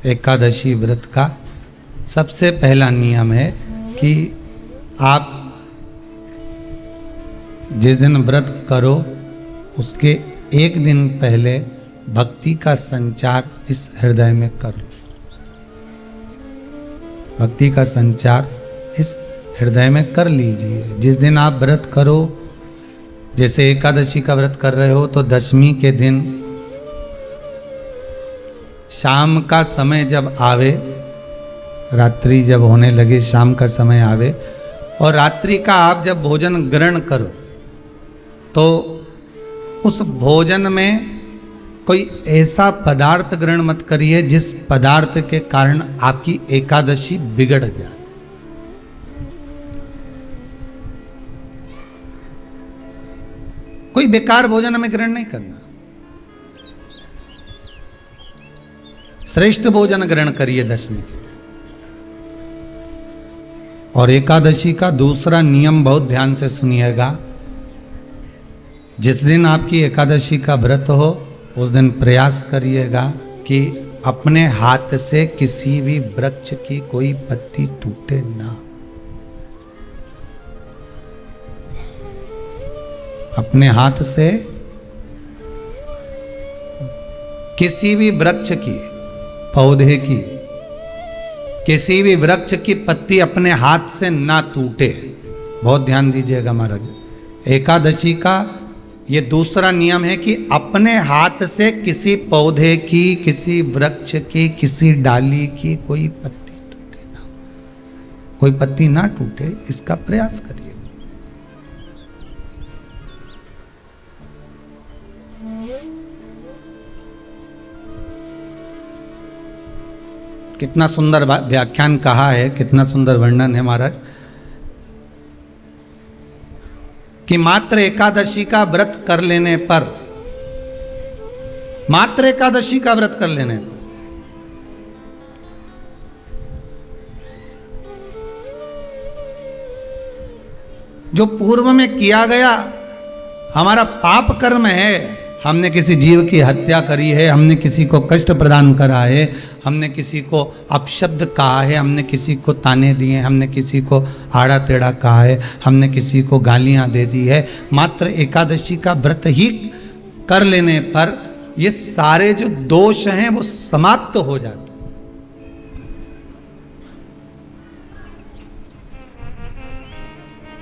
एकादशी व्रत का सबसे पहला नियम है कि आप जिस दिन व्रत करो उसके एक दिन पहले भक्ति का संचार इस हृदय में करो। भक्ति का संचार इस हृदय में कर लीजिए। जिस दिन आप व्रत करो, जैसे एकादशी का व्रत कर रहे हो तो दशमी के दिन शाम का समय जब आवे, रात्रि जब होने लगे, शाम का समय आवे और रात्रि का आप जब भोजन ग्रहण करो तो उस भोजन में कोई ऐसा पदार्थ ग्रहण मत करिए जिस पदार्थ के कारण आपकी एकादशी बिगड़ जाए। कोई बेकार भोजन हमें ग्रहण नहीं करना, श्रेष्ठ भोजन ग्रहण करिए दशमी के। और एकादशी का दूसरा नियम बहुत ध्यान से सुनिएगा। जिस दिन आपकी एकादशी का व्रत हो उस दिन प्रयास करिएगा कि अपने हाथ से किसी भी वृक्ष की कोई पत्ती टूटे ना। अपने हाथ से किसी भी वृक्ष की, पौधे की, किसी भी वृक्ष की पत्ती अपने हाथ से ना टूटे। बहुत ध्यान दीजिएगा महाराज। एकादशी का ये दूसरा नियम है कि अपने हाथ से किसी पौधे की, किसी वृक्ष की, किसी डाली की कोई पत्ती टूटे ना, कोई पत्ती ना टूटे, इसका प्रयास करिए। कितना सुंदर व्याख्यान कहा है, कितना सुंदर वर्णन है महाराज कि मात्र एकादशी का व्रत कर लेने पर, मात्र एकादशी का व्रत कर लेने पर जो पूर्व में किया गया हमारा पाप कर्म है, हमने किसी जीव की हत्या करी है, हमने किसी को कष्ट प्रदान करा है, हमने किसी को अपशब्द कहा है, हमने किसी को ताने दिए, हमने किसी को आड़ा टेढ़ा कहा है, हमने किसी को गालियां दे दी है, मात्र एकादशी का व्रत ही कर लेने पर ये सारे जो दोष हैं वो समाप्त हो जाते।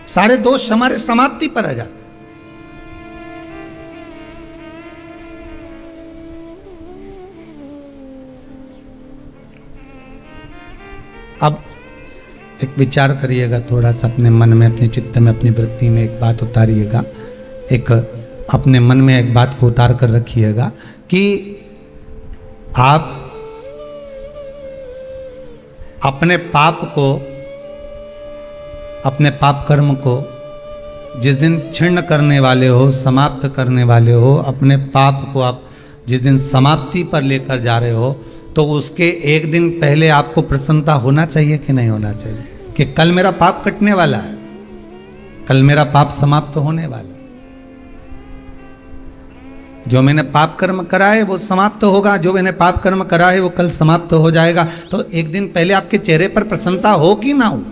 सारे दोष हमारे समाप्ति पर आ जाते। अब एक विचार करिएगा थोड़ा सा अपने मन में, अपने चित्त में, अपनी वृत्ति में एक बात उतारिएगा। एक अपने मन में एक बात को उतार कर रखिएगा कि आप अपने पाप को, अपने पाप कर्म को जिस दिन छिन्न करने वाले हो, समाप्त करने वाले हो, अपने पाप को आप जिस दिन समाप्ति पर लेकर जा रहे हो तो उसके एक दिन पहले आपको प्रसन्नता होना चाहिए कि नहीं होना चाहिए कि कल मेरा पाप कटने वाला है, कल मेरा पाप समाप्त होने वाला है। जो मैंने पाप कर्म करा है वो समाप्त होगा, जो मैंने पाप कर्म करा है वो कल समाप्त हो जाएगा। तो एक दिन पहले आपके चेहरे पर प्रसन्नता हो कि ना हो?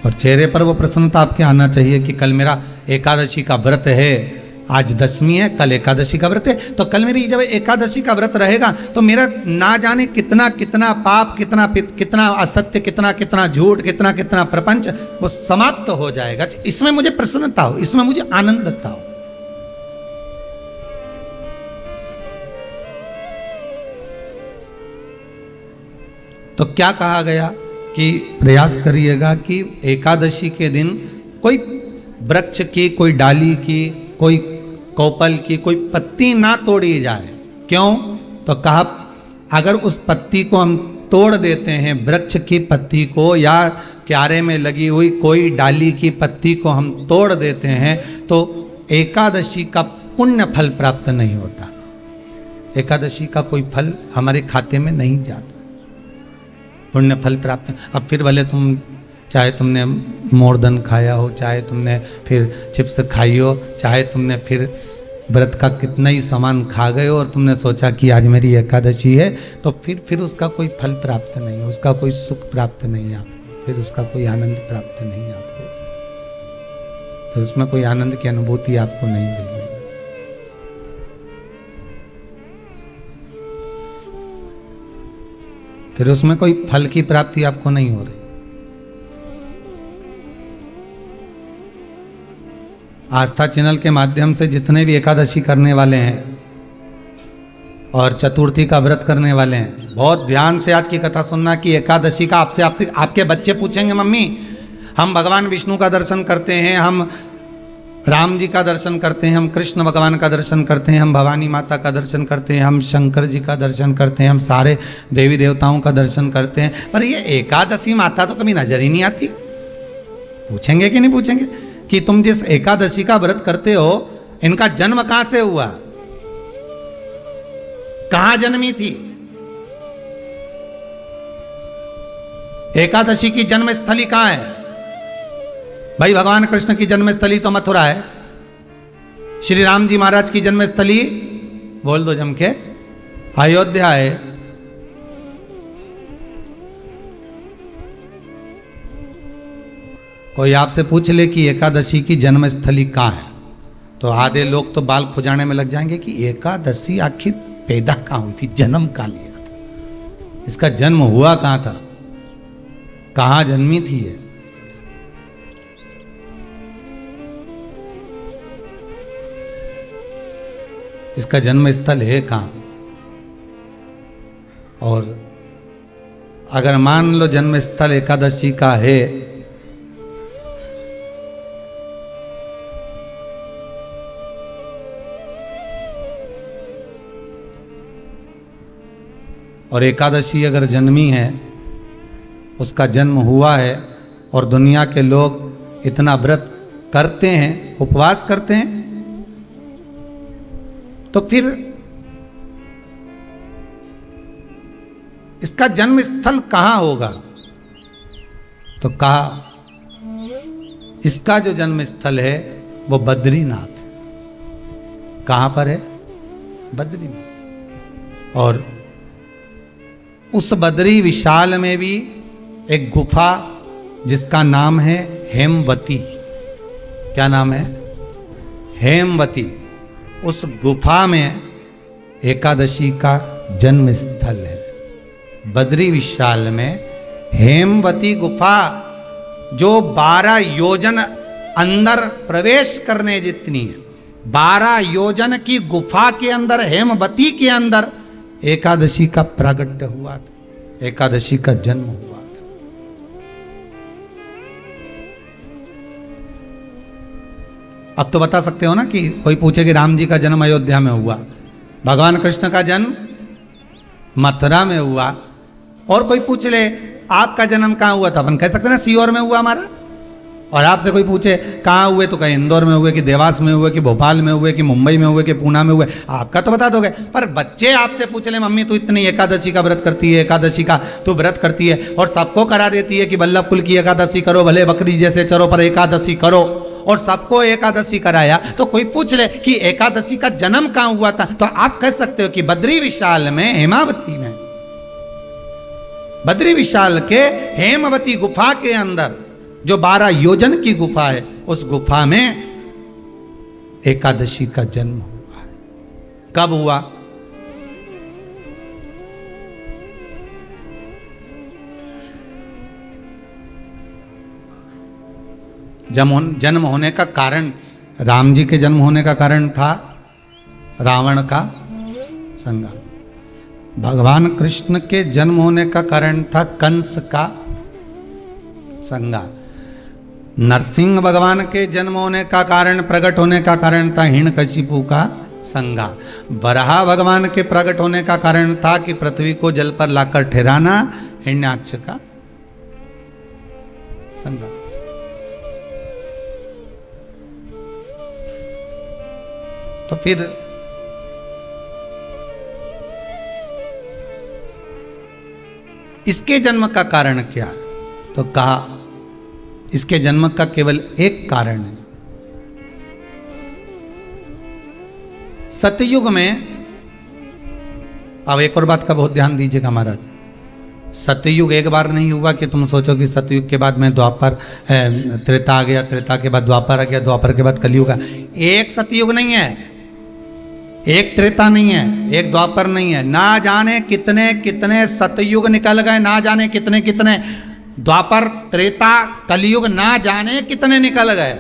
और चेहरे पर वो प्रसन्नता आपके आना चाहिए कि कल मेरा एकादशी का व्रत है, आज दशमी है, कल एकादशी का व्रत है, तो कल मेरी जब एकादशी का व्रत रहेगा तो मेरा ना जाने कितना कितना पाप, कितना असत्य, कितना झूठ, कितना प्रपंच वो समाप्त हो जाएगा। इसमें मुझे प्रसन्नता हो, इसमें मुझे आनंदता हो। तो क्या कहा गया कि प्रयास करिएगा कि एकादशी के दिन कोई वृक्ष की, कोई डाली की, कोई कोपल की कोई पत्ती ना तोड़ी जाए। क्यों? तो कहा अगर उस पत्ती को हम तोड़ देते हैं, वृक्ष की पत्ती को या क्यारे में लगी हुई कोई डाली की पत्ती को हम तोड़ देते हैं तो एकादशी का पुण्य फल प्राप्त नहीं होता, एकादशी का कोई फल हमारे खाते में नहीं जाता, पुण्य फल प्राप्त। अब फिर भले तुम चाहे तुमने मोरधन खाया हो, चाहे तुमने फिर चिप्स खाई हो, चाहे तुमने फिर व्रत का कितना ही सामान खा गए हो और तुमने सोचा कि आज मेरी एकादशी है, तो फिर उसका कोई फल प्राप्त नहीं है, उसका कोई सुख प्राप्त नहीं है आपको, फिर उसका कोई आनंद प्राप्त नहीं है आपको, फिर उसमें कोई आनंद की अनुभूति आपको नहीं मिल रही। फिर उसमें कोई फल की प्राप्ति आपको नहीं हो रही। आस्था चैनल के माध्यम से जितने भी एकादशी करने वाले हैं और चतुर्थी का व्रत करने वाले हैं, बहुत ध्यान से आज की कथा सुनना कि एकादशी का आपसे आपके बच्चे पूछेंगे, मम्मी हम भगवान विष्णु का दर्शन करते हैं, हम राम जी का दर्शन करते हैं, हम कृष्ण भगवान का दर्शन करते हैं, हम भवानी माता का दर्शन करते हैं, हम शंकर जी का दर्शन करते हैं, हम सारे देवी देवताओं का दर्शन करते हैं, पर ये एकादशी माता तो कभी नजर ही नहीं आती। पूछेंगे कि नहीं पूछेंगे कि तुम जिस एकादशी का व्रत करते हो, इनका जन्म कहां से हुआ, कहां जन्मी थी? एकादशी की जन्मस्थली कहां है? भाई भगवान कृष्ण की जन्मस्थली तो मथुरा है, श्री राम जी महाराज की जन्मस्थली बोल दो जम के अयोध्या है। कोई आपसे पूछ ले कि एकादशी की जन्मस्थली कहाँ है, तो आधे लोग तो बाल खुजाने में लग जाएंगे कि एकादशी आखिर पैदा कहाँ हुई थी, जन्म कहाँ लिया था, इसका जन्म हुआ कहाँ था, कहाँ जन्मी थी ये? इसका जन्म स्थल है कहाँ? और अगर मान लो जन्म स्थल एकादशी का है, और एकादशी अगर जन्मी है, उसका जन्म हुआ है और दुनिया के लोग इतना व्रत करते हैं, उपवास करते हैं, तो फिर इसका जन्म स्थल कहां होगा? तो कहा इसका जो जन्म स्थल है वो बद्रीनाथ। कहां पर है? बद्रीनाथ। और उस बद्री विशाल में भी एक गुफा जिसका नाम है हेमवती। क्या नाम है? हेमवती। उस गुफा में एकादशी का जन्म स्थल है। बद्री विशाल में हेमवती गुफा, जो 12 योजन अंदर प्रवेश करने जितनी है, 12 योजन की गुफा के अंदर, हेमवती के अंदर एकादशी का प्रागट्य हुआ था, एकादशी का जन्म हुआ था। अब तो बता सकते हो ना कि कोई पूछे कि राम जी का जन्म अयोध्या में हुआ, भगवान कृष्ण का जन्म मथुरा में हुआ, और कोई पूछ ले आपका जन्म कहाँ हुआ था, अपन कह सकते ना सीहोर में हुआ हमारा। और आपसे कोई पूछे कहाँ हुए, तो कहीं इंदौर में हुए, कि देवास में हुए, कि भोपाल में हुए, कि मुंबई में हुए, कि पूना में हुए, आपका तो बता दोगे। पर बच्चे आपसे पूछ ले, मम्मी तू इतनी एकादशी का व्रत करती है, एकादशी का तू व्रत करती है और सबको करा देती है कि वल्लभ कुल की एकादशी करो, भले बकरी जैसे चरो पर एकादशी करो, और सबको एकादशी कराया, तो कोई पूछ ले कि एकादशी का जन्म कहाँ हुआ था, तो आप कह सकते हो कि बद्री विशाल में, हेमावती में, बद्री विशाल के हेमवती गुफा के अंदर जो 12 योजन की गुफा है, उस गुफा में एकादशी का जन्म हुआ है। कब हुआ? जन्म होने का कारण, राम जी के जन्म होने का कारण था रावण का संहार। भगवान कृष्ण के जन्म होने का कारण था कंस का संहार। नरसिंह भगवान के जन्म होने का कारण, प्रकट होने का कारण था हिरण्यकशिपु का संहार। वराह भगवान के प्रकट होने का कारण था कि पृथ्वी को जल पर लाकर ठहराना, हिरण्याक्ष का संहार। तो फिर इसके जन्म का कारण क्या? तो कहा इसके जन्म का केवल एक कारण है। सतयुग में, अब एक और बात का बहुत ध्यान दीजिएगा महाराज, सतयुग एक बार नहीं हुआ कि तुम सोचो कि सतयुग के बाद में द्वापर त्रेता आ गया, त्रेता के बाद द्वापर आ गया, द्वापर के बाद कलयुग आ। एक सतयुग नहीं है, एक त्रेता नहीं है, एक द्वापर नहीं है। ना जाने कितने कितने सतयुग निकल गए, ना जाने कितने कितने द्वापर त्रेता कलयुग, ना जाने कितने निकल गए।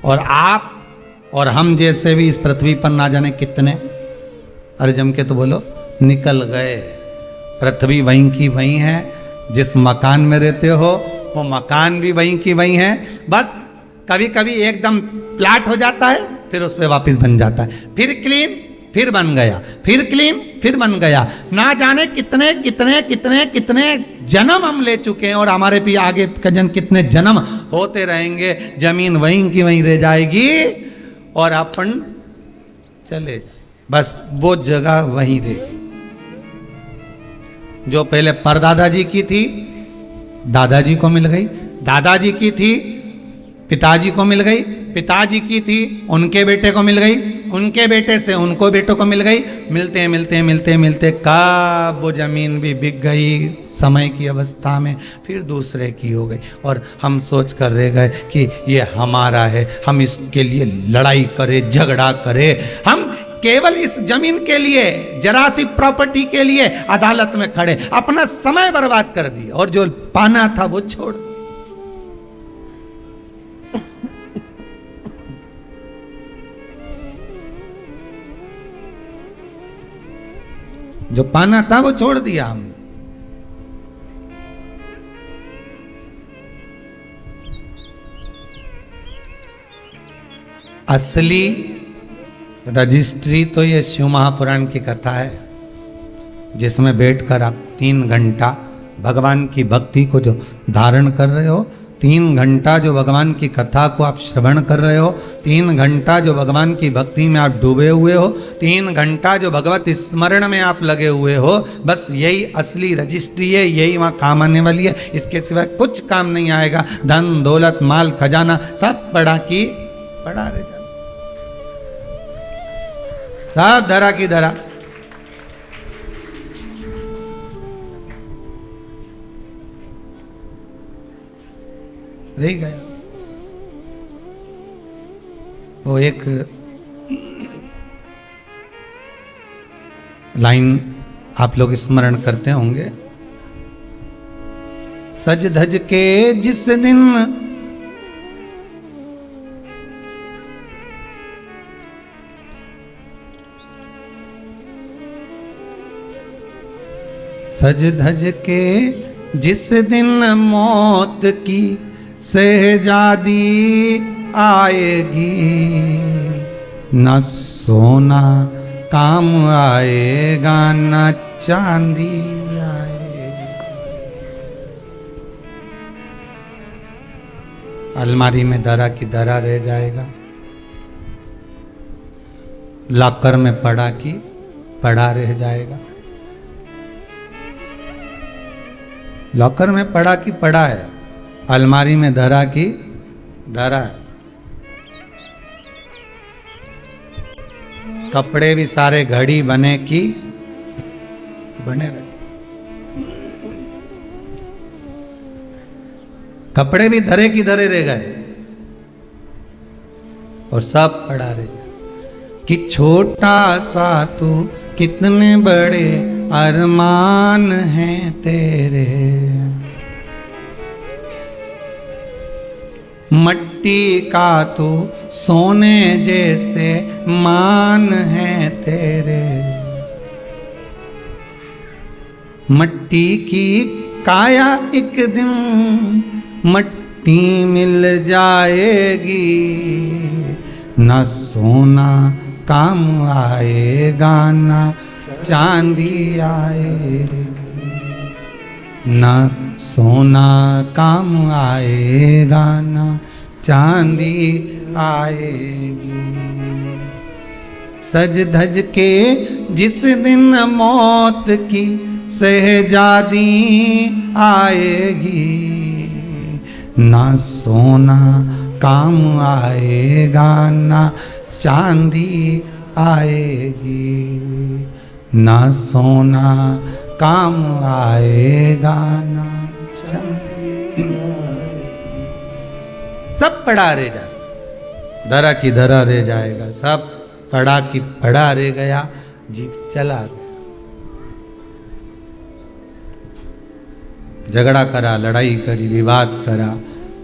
और आप और हम जैसे भी इस पृथ्वी पर ना जाने कितने, अरे जम के तो बोलो, निकल गए। पृथ्वी वहीं की वहीं है, जिस मकान में रहते हो वो मकान भी वहीं की वहीं है। बस कभी कभी एकदम फ्लैट हो जाता है, फिर उस पर वापस बन जाता है, फिर क्लीन, फिर बन गया, फिर क्लीन, फिर बन गया। ना जाने कितने कितने कितने कितने जन्म हम ले चुके हैं, और हमारे भी आगे का जन्म कितने जन्म होते रहेंगे। जमीन वहीं की वहीं रह जाएगी और अपन चले जाए, बस वो जगह वहीं रहेगी। जो पहले परदादा जी की थी, दादाजी को मिल गई, दादाजी की थी, पिताजी को मिल गई, पिताजी की थी, उनके बेटे को मिल गई, उनके बेटे से उनको बेटों को मिल गई। मिलते मिलते मिलते मिलते कब वो जमीन भी बिक गई समय की अवस्था में, फिर दूसरे की हो गई। और हम सोच कर रह गए कि ये हमारा है, हम इसके लिए लड़ाई करें, झगड़ा करें। हम केवल इस जमीन के लिए, जरा सी प्रॉपर्टी के लिए अदालत में खड़े, अपना समय बर्बाद कर दिया, और जो पाना था वो छोड़ दिया। जो पाना था वो छोड़ दिया हमने। असली रजिस्ट्री तो ये शिव महापुराण की कथा है, जिसमें बैठकर आप 3 घंटा भगवान की भक्ति को जो धारण कर रहे हो, 3 घंटा जो भगवान की कथा को आप श्रवण कर रहे हो, 3 घंटा जो भगवान की भक्ति में आप डूबे हुए हो, 3 घंटा जो भगवत स्मरण में आप लगे हुए हो, बस यही असली रजिस्ट्री है, यही वहाँ काम आने वाली है। इसके सिवाय कुछ काम नहीं आएगा। धन दौलत माल खजाना सब पड़ा की पड़ा रह जाए, सब धरा की धरा। रह गया। वो एक लाइन आप लोग स्मरण करते होंगे, सज धज के जिस दिन सज धज के जिस दिन मौत की शहजादी आएगी, न सोना काम आएगा न चांदी आएगी। अलमारी में धरा की धरा रह जाएगा, लॉकर में पड़ा की पड़ा रह जाएगा। लॉकर में पड़ा की पड़ा है, अलमारी में धरा की धरा है। कपड़े भी सारे घड़ी बने की बने रहे, कपड़े भी धरे की धरे रह गए और सब पड़ा रह गया। कि छोटा सा तू कितने बड़े अरमान हैं तेरे, मट्टी का तू सोने जैसे मान है तेरे। मट्टी की काया एक दिन मट्टी मिल जाएगी, न सोना काम आएगा न चांदी आएगी, न सोना काम आएगा न चांदी आएगी। सज धज के जिस दिन मौत की सहजादी आएगी, ना सोना काम आएगा ना चांदी आएगी, ना सोना काम आएगा ना चांदी। सब पड़ा रह जाएगा, धरा की धरा रह जाएगा, सब पड़ा की पड़ा रह गया, जीव चला गया। झगड़ा करा, लड़ाई करी, विवाद करा,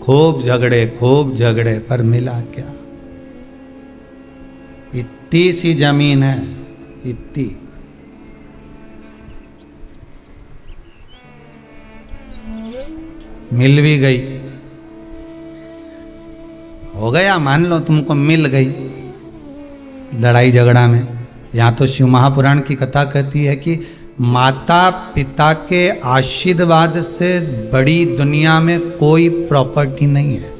खूब झगड़े पर मिला क्या? इतनी सी जमीन है, इतनी। मिल भी गई, हो गया, मान लो तुमको मिल गई लड़ाई झगड़ा में। यहां तो शिव महापुराण की कथा कहती है कि माता पिता के आशीर्वाद से बड़ी दुनिया में कोई प्रॉपर्टी नहीं है।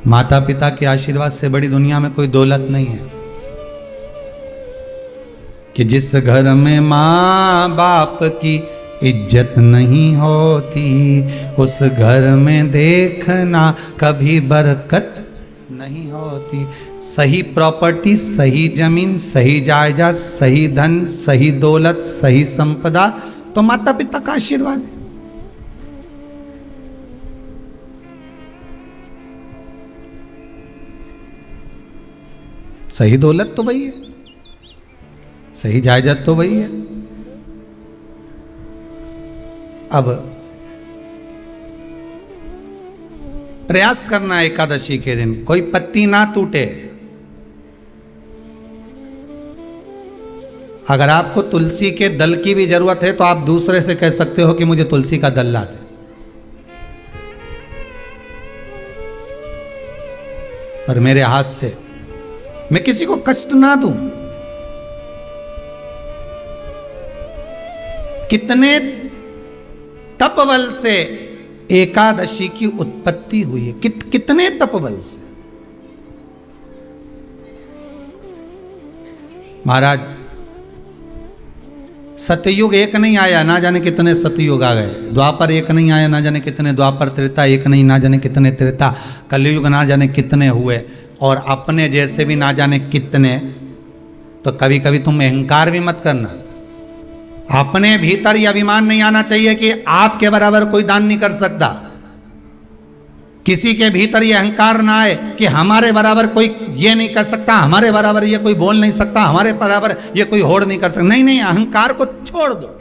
माता पिता के आशीर्वाद से बड़ी दुनिया में कोई दौलत नहीं है। कि जिस घर में माँ बाप की इज्जत नहीं होती, उस घर में देखना कभी बरकत नहीं होती। सही प्रॉपर्टी, सही जमीन, सही जायदाद, सही धन, सही दौलत, सही संपदा तो माता पिता का आशीर्वाद है। सही दौलत तो वही है, सही जायदाद तो वही है। अब प्रयास करना एकादशी के दिन कोई पत्ती ना टूटे। अगर आपको तुलसी के दल की भी जरूरत है तो आप दूसरे से कह सकते हो कि मुझे तुलसी का दल ला दे। पर मेरे हाथ से मैं किसी को कष्ट ना दूं। कितने तपबल से एकादशी की उत्पत्ति हुई है, कितने तपबल से। महाराज सतयुग एक नहीं आया, ना जाने कितने सतयुग आ गए। द्वापर एक नहीं आया, ना जाने कितने द्वापर। त्रेता एक नहीं, ना जाने कितने त्रेता। कलयुग ना जाने कितने हुए, और अपने जैसे भी ना जाने कितने। तो कभी कभी तुम अहंकार भी मत करना। अपने भीतर यह अभिमान नहीं आना चाहिए कि आपके बराबर कोई दान नहीं कर सकता। किसी के भीतर यह अहंकार ना आए कि हमारे बराबर कोई ये नहीं कर सकता, हमारे बराबर ये कोई बोल नहीं सकता, हमारे बराबर ये कोई होड़ नहीं कर सकता। नहीं नहीं, अहंकार को छोड़ दो।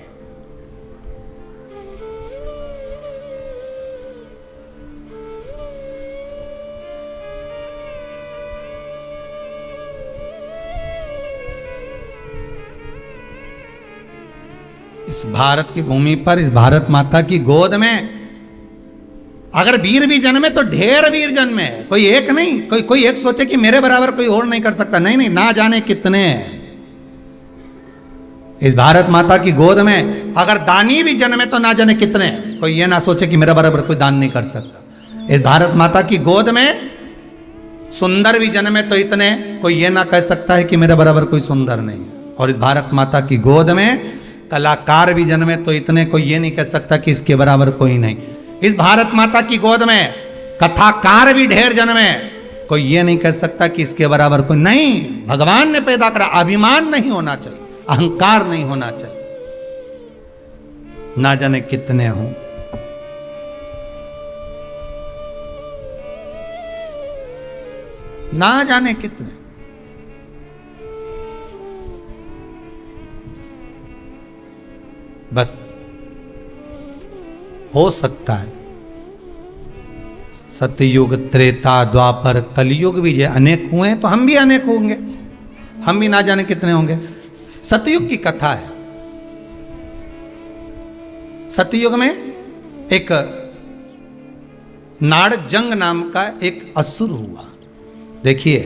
इस भारत की भूमि पर, इस भारत माता की गोद में अगर वीर भी जन्मे तो ढेर वीर जन्मे। कोई एक नहीं, कोई एक सोचे कि मेरे बराबर कोई और नहीं कर सकता। नहीं नहीं, ना जाने कितने। इस भारत माता की गोद में अगर दानी भी जन्मे तो ना जाने कितने। कोई ये ना सोचे कि मेरे बराबर कोई दान नहीं कर सकता। इस भारत माता की गोद में सुंदर भी जन्मे तो इतने। कोई ये ना कह सकता है कि मेरे बराबर कोई सुंदर नहीं है। और इस भारत माता की गोद में कलाकार भी जन्मे तो इतने। कोई ये नहीं कह सकता कि इसके बराबर कोई नहीं। इस भारत माता की गोद में कथाकार भी ढेर जन्मे। कोई ये नहीं कह सकता कि इसके बराबर कोई नहीं। भगवान ने पैदा करा। अभिमान नहीं होना चाहिए, अहंकार नहीं होना चाहिए। ना जाने कितने हों। ना जाने कितने। बस हो सकता है सतयुग, त्रेता, द्वापर, कलयुग भी जो अनेक हुए हैं तो हम भी अनेक होंगे। हम भी ना जाने कितने होंगे। सतयुग की कथा है। सतयुग में एक नाड़जंग नाम का एक असुर हुआ। देखिए,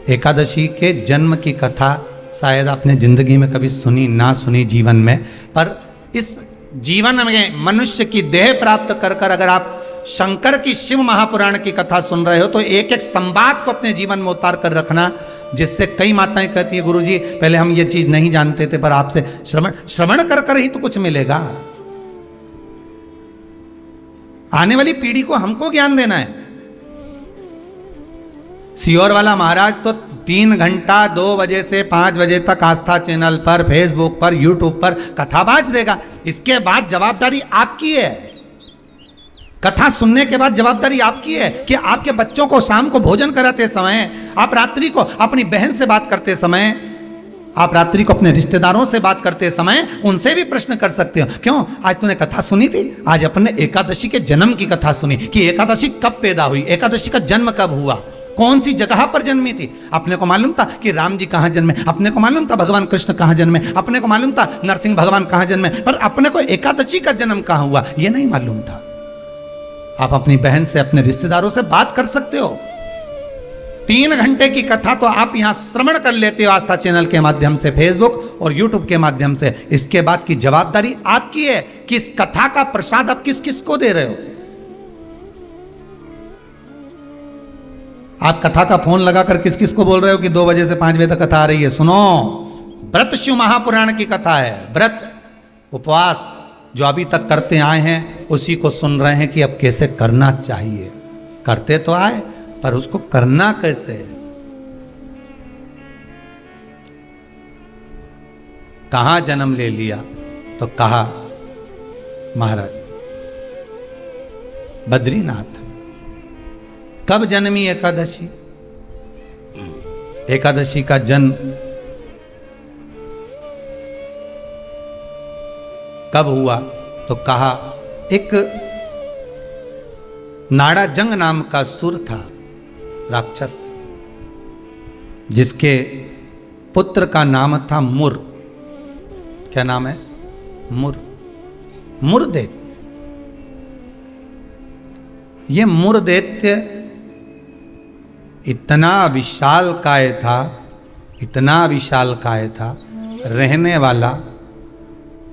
एकादशी के जन्म की कथा शायद आपने जिंदगी में कभी सुनी ना सुनी जीवन में, पर इस जीवन में मनुष्य की देह प्राप्त कर कर अगर आप शंकर की शिव महापुराण की कथा सुन रहे हो तो एक एक संवाद को अपने जीवन में उतार कर रखना। जिससे कई माताएं कहती है गुरुजी पहले हम ये चीज नहीं जानते थे, पर आपसे श्रवण कर कर ही तो कुछ मिलेगा। आने वाली पीढ़ी को हमको ज्ञान देना है। सियोर वाला महाराज तो 3 घंटा 2 बजे से 5 बजे तक आस्था चैनल पर, फेसबुक पर, यूट्यूब पर कथा बाज देगा। इसके बाद जवाबदारी आपकी है। कथा सुनने के बाद जवाबदारी आपकी है कि आपके बच्चों को शाम को भोजन कराते समय, आप रात्रि को अपनी बहन से बात करते समय, आप रात्रि को अपने रिश्तेदारों से बात करते समय उनसे भी प्रश्न कर सकते हो। क्यों आज तूने कथा सुनी थी? आज अपने एकादशी के जन्म की कथा सुनी कि एकादशी कब पैदा हुई, एकादशी का जन्म कब हुआ, कौन सी जगह पर जन्मी थी। अपने को मालूम था कि राम जी कहाँ जन्मे, अपने को मालूम था भगवान कृष्ण कहाँ जन्मे, अपने को मालूम था नरसिंह भगवान कहाँ जन्मे, पर अपने को एकादशी का जन्म कहाँ हुआ यह नहीं मालूम था। आप अपनी बहन से, अपने रिश्तेदारों से बात कर सकते हो। 3 घंटे की कथा तो आप यहां श्रवण कर लेते हो आस्था चैनल के माध्यम से, फेसबुक और यूट्यूब के माध्यम से। इसके बाद की जवाबदारी आपकी है कि इस कथा का प्रसाद आप किस किस को दे रहे हो। आप कथा का फोन लगाकर किस किस को बोल रहे हो कि 2 बजे से 5 बजे तक कथा आ रही है? सुनो, व्रत शिव महापुराण की कथा है। व्रत उपवास जो अभी तक करते आए हैं उसी को सुन रहे हैं कि अब कैसे करना चाहिए। करते तो आए पर उसको करना कैसे। कहां जन्म ले लिया तो कहा महाराज बद्रीनाथ। कब जन्मी एकादशी? एकादशी का जन्म कब हुआ तो कहा एक नाड़ा जंग नाम का सुर था, राक्षस, जिसके पुत्र का नाम था मुर। क्या नाम है? मुर। मुरदैत्य। ये मुरदैत्य इतना विशालकाय था, इतना विशालकाय था, रहने वाला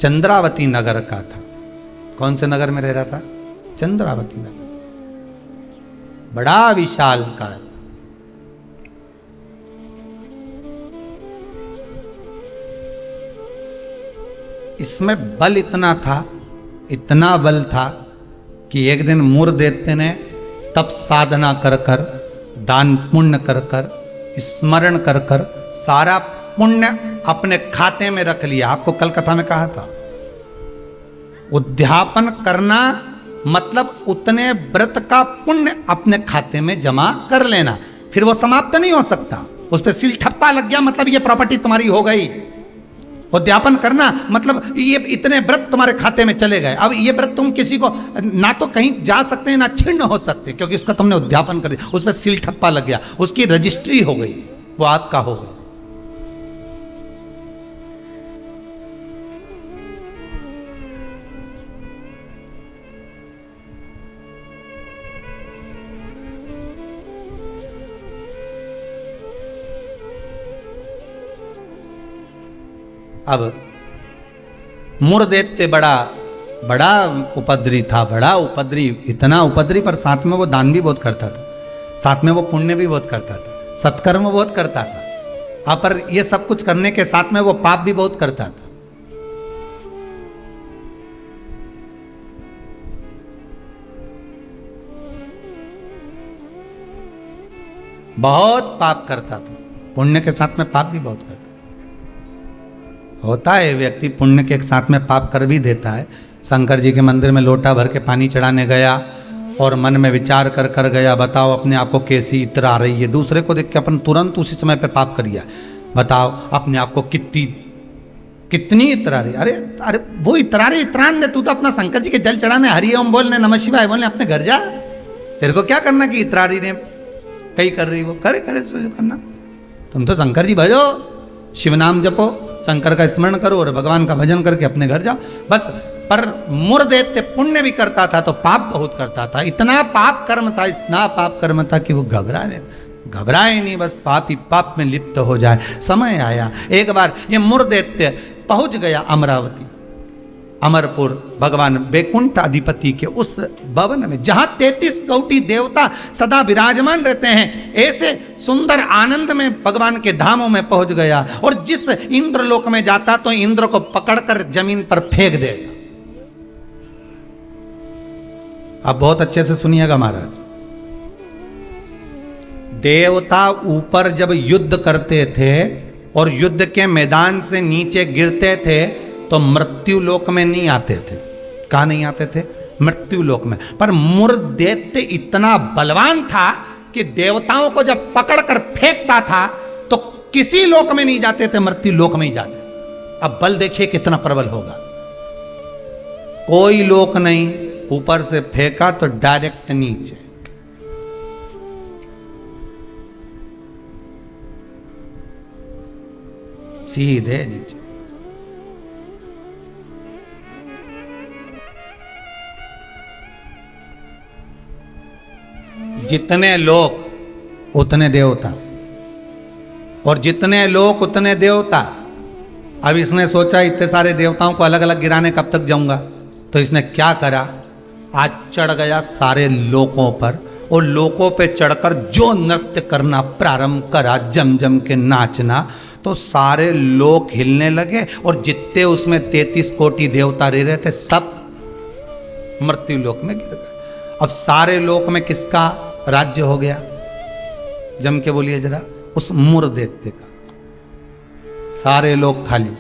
चंद्रावती नगर का था। कौन से नगर में रह रहा था? चंद्रावती नगर। बड़ा विशालकाय। इसमें बल इतना था, इतना बल था कि एक दिन मुरदैत्य ने तप साधना कर कर, दान पुण्य कर कर, स्मरण कर कर सारा पुण्य अपने खाते में रख लिया। आपको कल कथा में कहा था, उद्यापन करना मतलब उतने व्रत का पुण्य अपने खाते में जमा कर लेना, फिर वो समाप्त नहीं हो सकता। उस पर सील ठप्पा लग गया मतलब ये प्रॉपर्टी तुम्हारी हो गई। उद्यापन करना मतलब ये इतने व्रत तुम्हारे खाते में चले गए। अब ये व्रत तुम किसी को ना तो कहीं जा सकते हैं ना छिन्न हो सकते, क्योंकि इसका तुमने उद्यापन कर दिया, उस पर सील ठप्पा लग गया, उसकी रजिस्ट्री हो गई, वो आपका हो गया। अब मुरदैत्य बड़ा उपद्री था, बड़ा उपद्री, इतना उपद्री, पर साथ में वो दान भी बहुत करता था, साथ में वो पुण्य भी बहुत करता था, सत्कर्म बहुत करता था। हाँ, पर ये सब कुछ करने के साथ में वो पाप भी बहुत करता था। बहुत पाप करता था, पुण्य के साथ में पाप भी बहुत करता। होता है व्यक्ति पुण्य के साथ में पाप कर भी देता है। शंकर जी के मंदिर में लोटा भर के पानी चढ़ाने गया और मन में विचार कर कर गया, बताओ अपने आप को कैसी इत्र आ रही है। दूसरे को देख के अपन तुरंत उसी समय पे पाप कर लिया। बताओ अपने आप को कितनी इत्र आ रही। अरे अरे वो इतरारे इतरान दे, तू तो अपना शंकर जी के जल चढ़ाने, हरि ओम बोलने, नमः शिवाय बोलने, अपने घर जा। तेरे को क्या करना कि इतरारी ने कई कर रही, वो करे करना। तुम तो शंकर जी भजो, शिव नाम जपो, शंकर का स्मरण करो और भगवान का भजन करके अपने घर जाओ बस। पर मुरदैत्य पुण्य भी करता था तो पाप बहुत करता था। इतना पाप कर्म था, इतना पाप कर्म था कि वो घबराए नहीं, बस पाप ही पाप में लिप्त हो जाए। समय आया, एक बार ये मुरदैत्य पहुंच गया अमरावती। अमरपुर भगवान वैकुंठ अधिपति के उस भवन में जहां 33 कोटि देवता सदा विराजमान रहते हैं, ऐसे सुंदर आनंद में भगवान के धामों में पहुंच गया। और जिस इंद्रलोक में जाता तो इंद्र को पकड़कर जमीन पर फेंक देता। आप बहुत अच्छे से सुनिएगा महाराज, देवता ऊपर जब युद्ध करते थे और युद्ध के मैदान से नीचे गिरते थे तो मृत्यु लोक में नहीं आते थे। कहां नहीं आते थे? मृत्यु लोक में। पर मुर दैत्य इतना बलवान था कि देवताओं को जब पकड़कर फेंकता था तो किसी लोक में नहीं जाते थे, मृत्यु लोक में ही जाते थे। अब बल देखिए कितना प्रबल होगा। कोई लोक नहीं, ऊपर से फेंका तो डायरेक्ट नीचे। सीधे नीचे। जितने लोक उतने देवता, और जितने लोक उतने देवता। अब इसने सोचा इतने सारे देवताओं को अलग अलग गिराने कब तक जाऊंगा, तो इसने क्या करा, आज चढ़ गया सारे लोकों पर और लोकों पे चढ़कर जो नृत्य करना प्रारंभ करा, जम जम के नाचना, तो सारे लोक हिलने लगे और जितने उसमें 33 कोटि देवता रह रहे थे सब मृत्यु लोक में गिर गए। अब सारे लोक में किसका राज्य हो गया? जम के बोलिए जरा, उस मुर दैत्य का। सारे लोग खाली,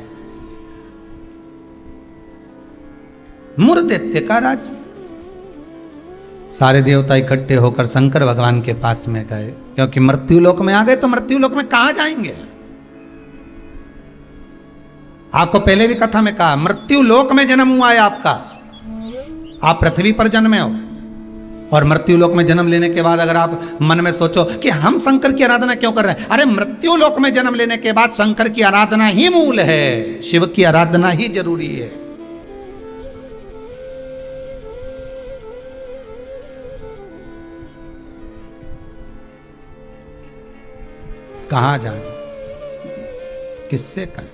मुर दैत्य का राज्य। सारे देवता इकट्ठे होकर शंकर भगवान के पास में गए, क्योंकि मृत्यु लोक में आ गए तो मृत्यु लोक में कहां जाएंगे? आपको पहले भी कथा में कहा, मृत्यु लोक में जन्म हुआ है आपका। आप पृथ्वी पर जन्मे हो और मृत्यु लोक में जन्म लेने के बाद अगर आप मन में सोचो कि हम शंकर की आराधना क्यों कर रहे हैं, अरे मृत्यु लोक में जन्म लेने के बाद शंकर की आराधना ही मूल है, शिव की आराधना ही जरूरी है। कहां जाए, किससे करें?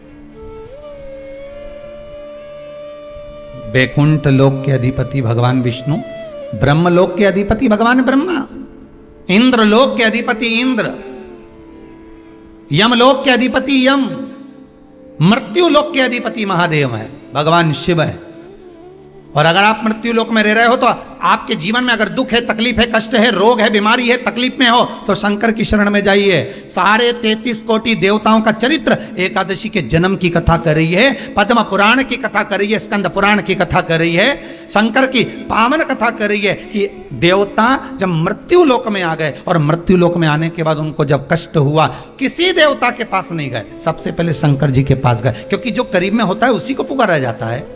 वैकुंठ लोक के अधिपति भगवान विष्णु, ब्रह्मलोक के अधिपति भगवान ब्रह्मा, इंद्रलोक के अधिपति इंद्र, यमलोक के अधिपति यम, मृत्यु लोक के अधिपति महादेव है, भगवान शिव है। और अगर आप मृत्यु लोक में रह रहे हो तो आपके जीवन में अगर दुख है, तकलीफ है, कष्ट है, रोग है, बीमारी है, तकलीफ में हो तो शंकर की शरण में जाइए। सारे 33 कोटि देवताओं का चरित्र एकादशी के जन्म की कथा कर रही है, पद्म पुराण की कथा कर रही है, स्कंद पुराण की कथा कर रही है, शंकर की पावन कथा कर रही है कि देवता जब मृत्यु लोक में आ गए और मृत्यु लोक में आने के बाद उनको जब कष्ट हुआ, किसी देवता के पास नहीं गए, सबसे पहले शंकर जी के पास गए, क्योंकि जो करीब में होता है उसी को पुकारा जाता है।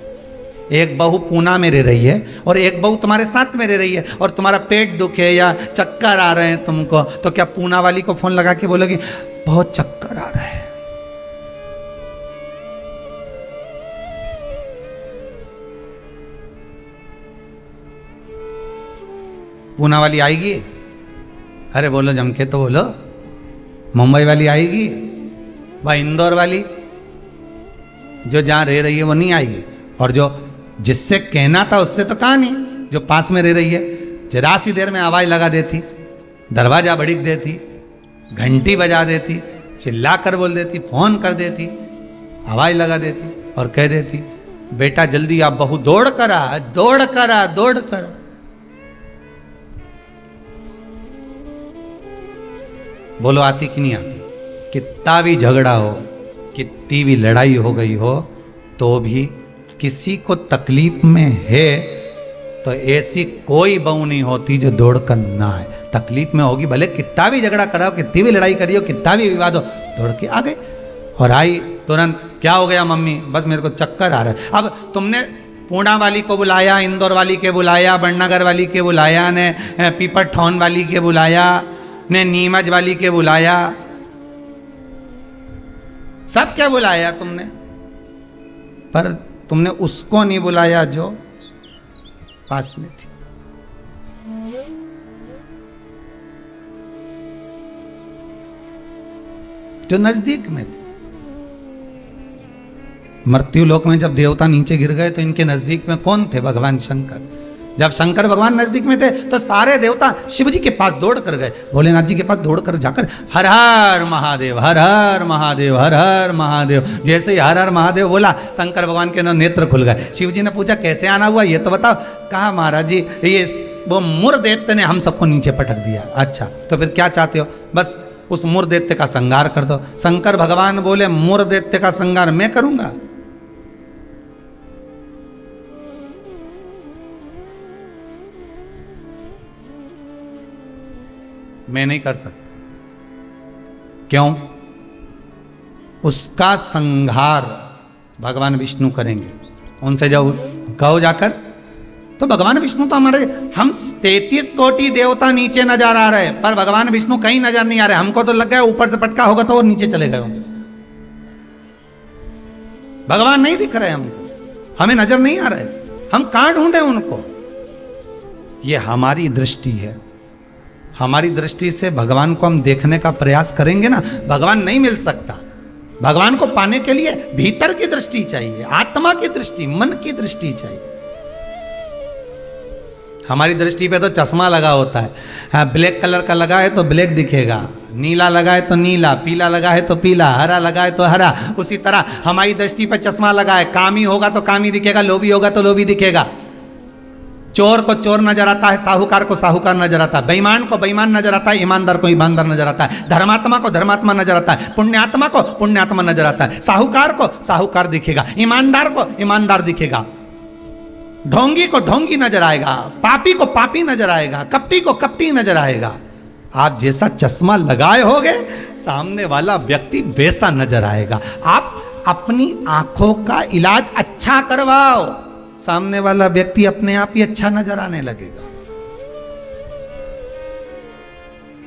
एक बहू पूना में रह रही है और एक बहू तुम्हारे साथ में रह रही है और तुम्हारा पेट दुखे या चक्कर आ रहे हैं तुमको, तो क्या पूना वाली को फोन लगा के बोलोगी बहुत चक्कर आ रहा है? पूना वाली आएगी? अरे बोलो जम के तो बोलो। मुंबई वाली आएगी? वह इंदौर वाली जो जहां रह रही है वो नहीं आएगी। और जो जिससे कहना था उससे तो कहा नहीं, जो पास में रह रही है जरा सी देर में आवाज लगा देती, दरवाजा भड़क देती, घंटी बजा देती, चिल्ला कर बोल देती, फोन कर देती, आवाज लगा देती और कह देती बेटा जल्दी आप बहू दौड़ कर आ, दौड़ कर आ, दौड़ कर। बोलो आती कि नहीं आती? कितना भी झगड़ा हो, कितनी भी लड़ाई हो गई हो, तो भी किसी को तकलीफ में है तो ऐसी कोई बहू नहीं होती जो दौड़ कर ना आए। तकलीफ में होगी, भले कितना भी झगड़ा कराओ, कितनी भी लड़ाई करी हो, कितना भी विवाद हो, दौड़ के आ गए और आई तुरंत। क्या हो गया मम्मी? बस मेरे को चक्कर आ रहा है। अब तुमने पूना वाली को बुलाया, इंदौर वाली के बुलाया, बड़नगर वाली के बुलाया, ने पीपर ठौन वाली के बुलाया, ने नीमच वाली के बुलाया, सब क्या बुलाया तुमने, पर तुमने उसको नहीं बुलाया जो पास में थी। जो नजदीक में थी। मृत्यु लोक में जब देवता नीचे गिर गए तो इनके नजदीक में कौन थे? भगवान शंकर। जब शंकर भगवान नजदीक में थे तो सारे देवता शिव जी के पास दौड़ कर गए, भोलेनाथ जी के पास दौड़ कर जाकर हर हर महादेव, हर हर महादेव, हर हर महादेव। जैसे ही हर हर महादेव बोला, शंकर भगवान के नेत्र खुल गए। शिव जी ने पूछा कैसे आना हुआ ये तो बताओ। कहा महाराज जी ये वो मुर दैत्य ने हम सबको नीचे पटक दिया। अच्छा तो फिर क्या चाहते हो? बस उस मुर दैत्य का संहार कर दो। शंकर भगवान बोले मुर दैत्य का संहार मैं करूंगा? मैं नहीं कर सकता। क्यों? उसका संहार भगवान विष्णु करेंगे। उनसे जाओ कहो जाकर। तो भगवान विष्णु तो हमारे, हम 33 कोटि देवता नीचे नजर आ रहे, पर भगवान विष्णु कहीं नजर नहीं आ रहे। हमको तो लग गया ऊपर से पटका होगा तो वो नीचे चले गए होंगे। भगवान नहीं दिख रहे हमको, हमें नजर नहीं आ रहे, हम कहां ढूंढे उनको? ये हमारी दृष्टि है। हमारी दृष्टि से भगवान को हम देखने का प्रयास करेंगे ना, भगवान नहीं मिल सकता। भगवान को पाने के लिए भीतर की दृष्टि चाहिए, आत्मा की दृष्टि, मन की दृष्टि चाहिए। हमारी दृष्टि पे तो चश्मा लगा होता है। हाँ, ब्लैक कलर का लगा है तो ब्लैक दिखेगा, नीला लगा है तो नीला, पीला लगा है तो पीला, हरा लगा है तो हरा। उसी तरह हमारी दृष्टि पर चश्मा लगा है, कामी होगा तो कामी दिखेगा, लोभी होगा तो लोभी दिखेगा। चोर को चोर नजर आता है, साहूकार को साहूकार नजर आता है, बेईमान को बेईमान नजर आता है, ईमानदार को ईमानदार नजर आता है, धर्मात्मा को धर्मात्मा नजर आता है, पुण्यात्मा को पुण्यात्मा नजर आता है। साहूकार को साहूकार दिखेगा, ईमानदार को ईमानदार दिखेगा, ढोंगी को ढोंगी नजर आएगा, पापी को पापी नजर आएगा, कपटी को कपटी नजर आएगा। आप जैसा चश्मा लगाए होगे सामने वाला व्यक्ति वैसा नजर आएगा। आप अपनी आंखों का इलाज अच्छा करवाओ, सामने वाला व्यक्ति अपने आप ही अच्छा नजर आने लगेगा,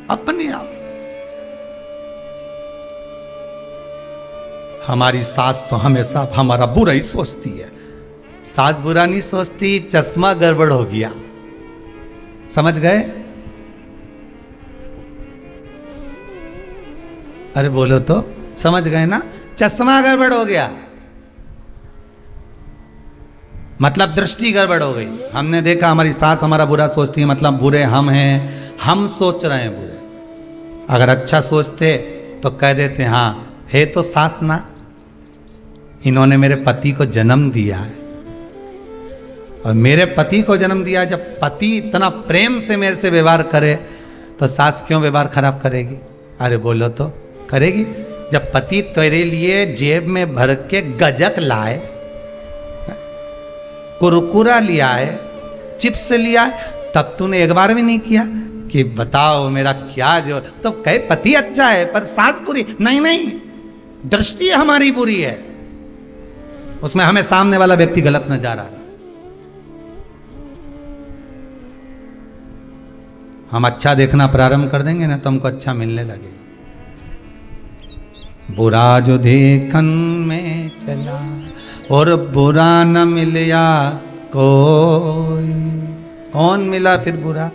अपने आप। हमारी सास तो हमेशा हमारा बुरा ही सोचती है। सास बुरा नहीं सोचती, चश्मा गड़बड़ हो गया। समझ गए? अरे बोलो तो, समझ गए ना? चश्मा गड़बड़ हो गया मतलब दृष्टि गड़बड़ हो गई। हमने देखा हमारी सास हमारा बुरा सोचती है, मतलब बुरे हम हैं, हम सोच रहे हैं बुरे। अगर अच्छा सोचते तो कह देते हाँ है तो सास ना, इन्होंने मेरे पति को जन्म दिया है। और मेरे पति को जन्म दिया, जब पति इतना प्रेम से मेरे से व्यवहार करे तो सास क्यों व्यवहार खराब करेगी? अरे बोलो तो, करेगी। जब पति तेरे लिए जेब में भर के गजक लाए, कुरकुरा लिया है, चिप्स लिया है, तब तूने एक बार भी नहीं किया कि बताओ मेरा क्या जो, तो कहे पति अच्छा है पर सास बुरी। नहीं नहीं, दृष्टि हमारी बुरी है, उसमें हमें सामने वाला व्यक्ति गलत नजर आ रहा है। हम अच्छा देखना प्रारंभ कर देंगे ना तो हमको अच्छा मिलने लगेगा। बुरा जो देखन में चला और बुरा न मिलया कोई। कौन मिला फिर बुरा?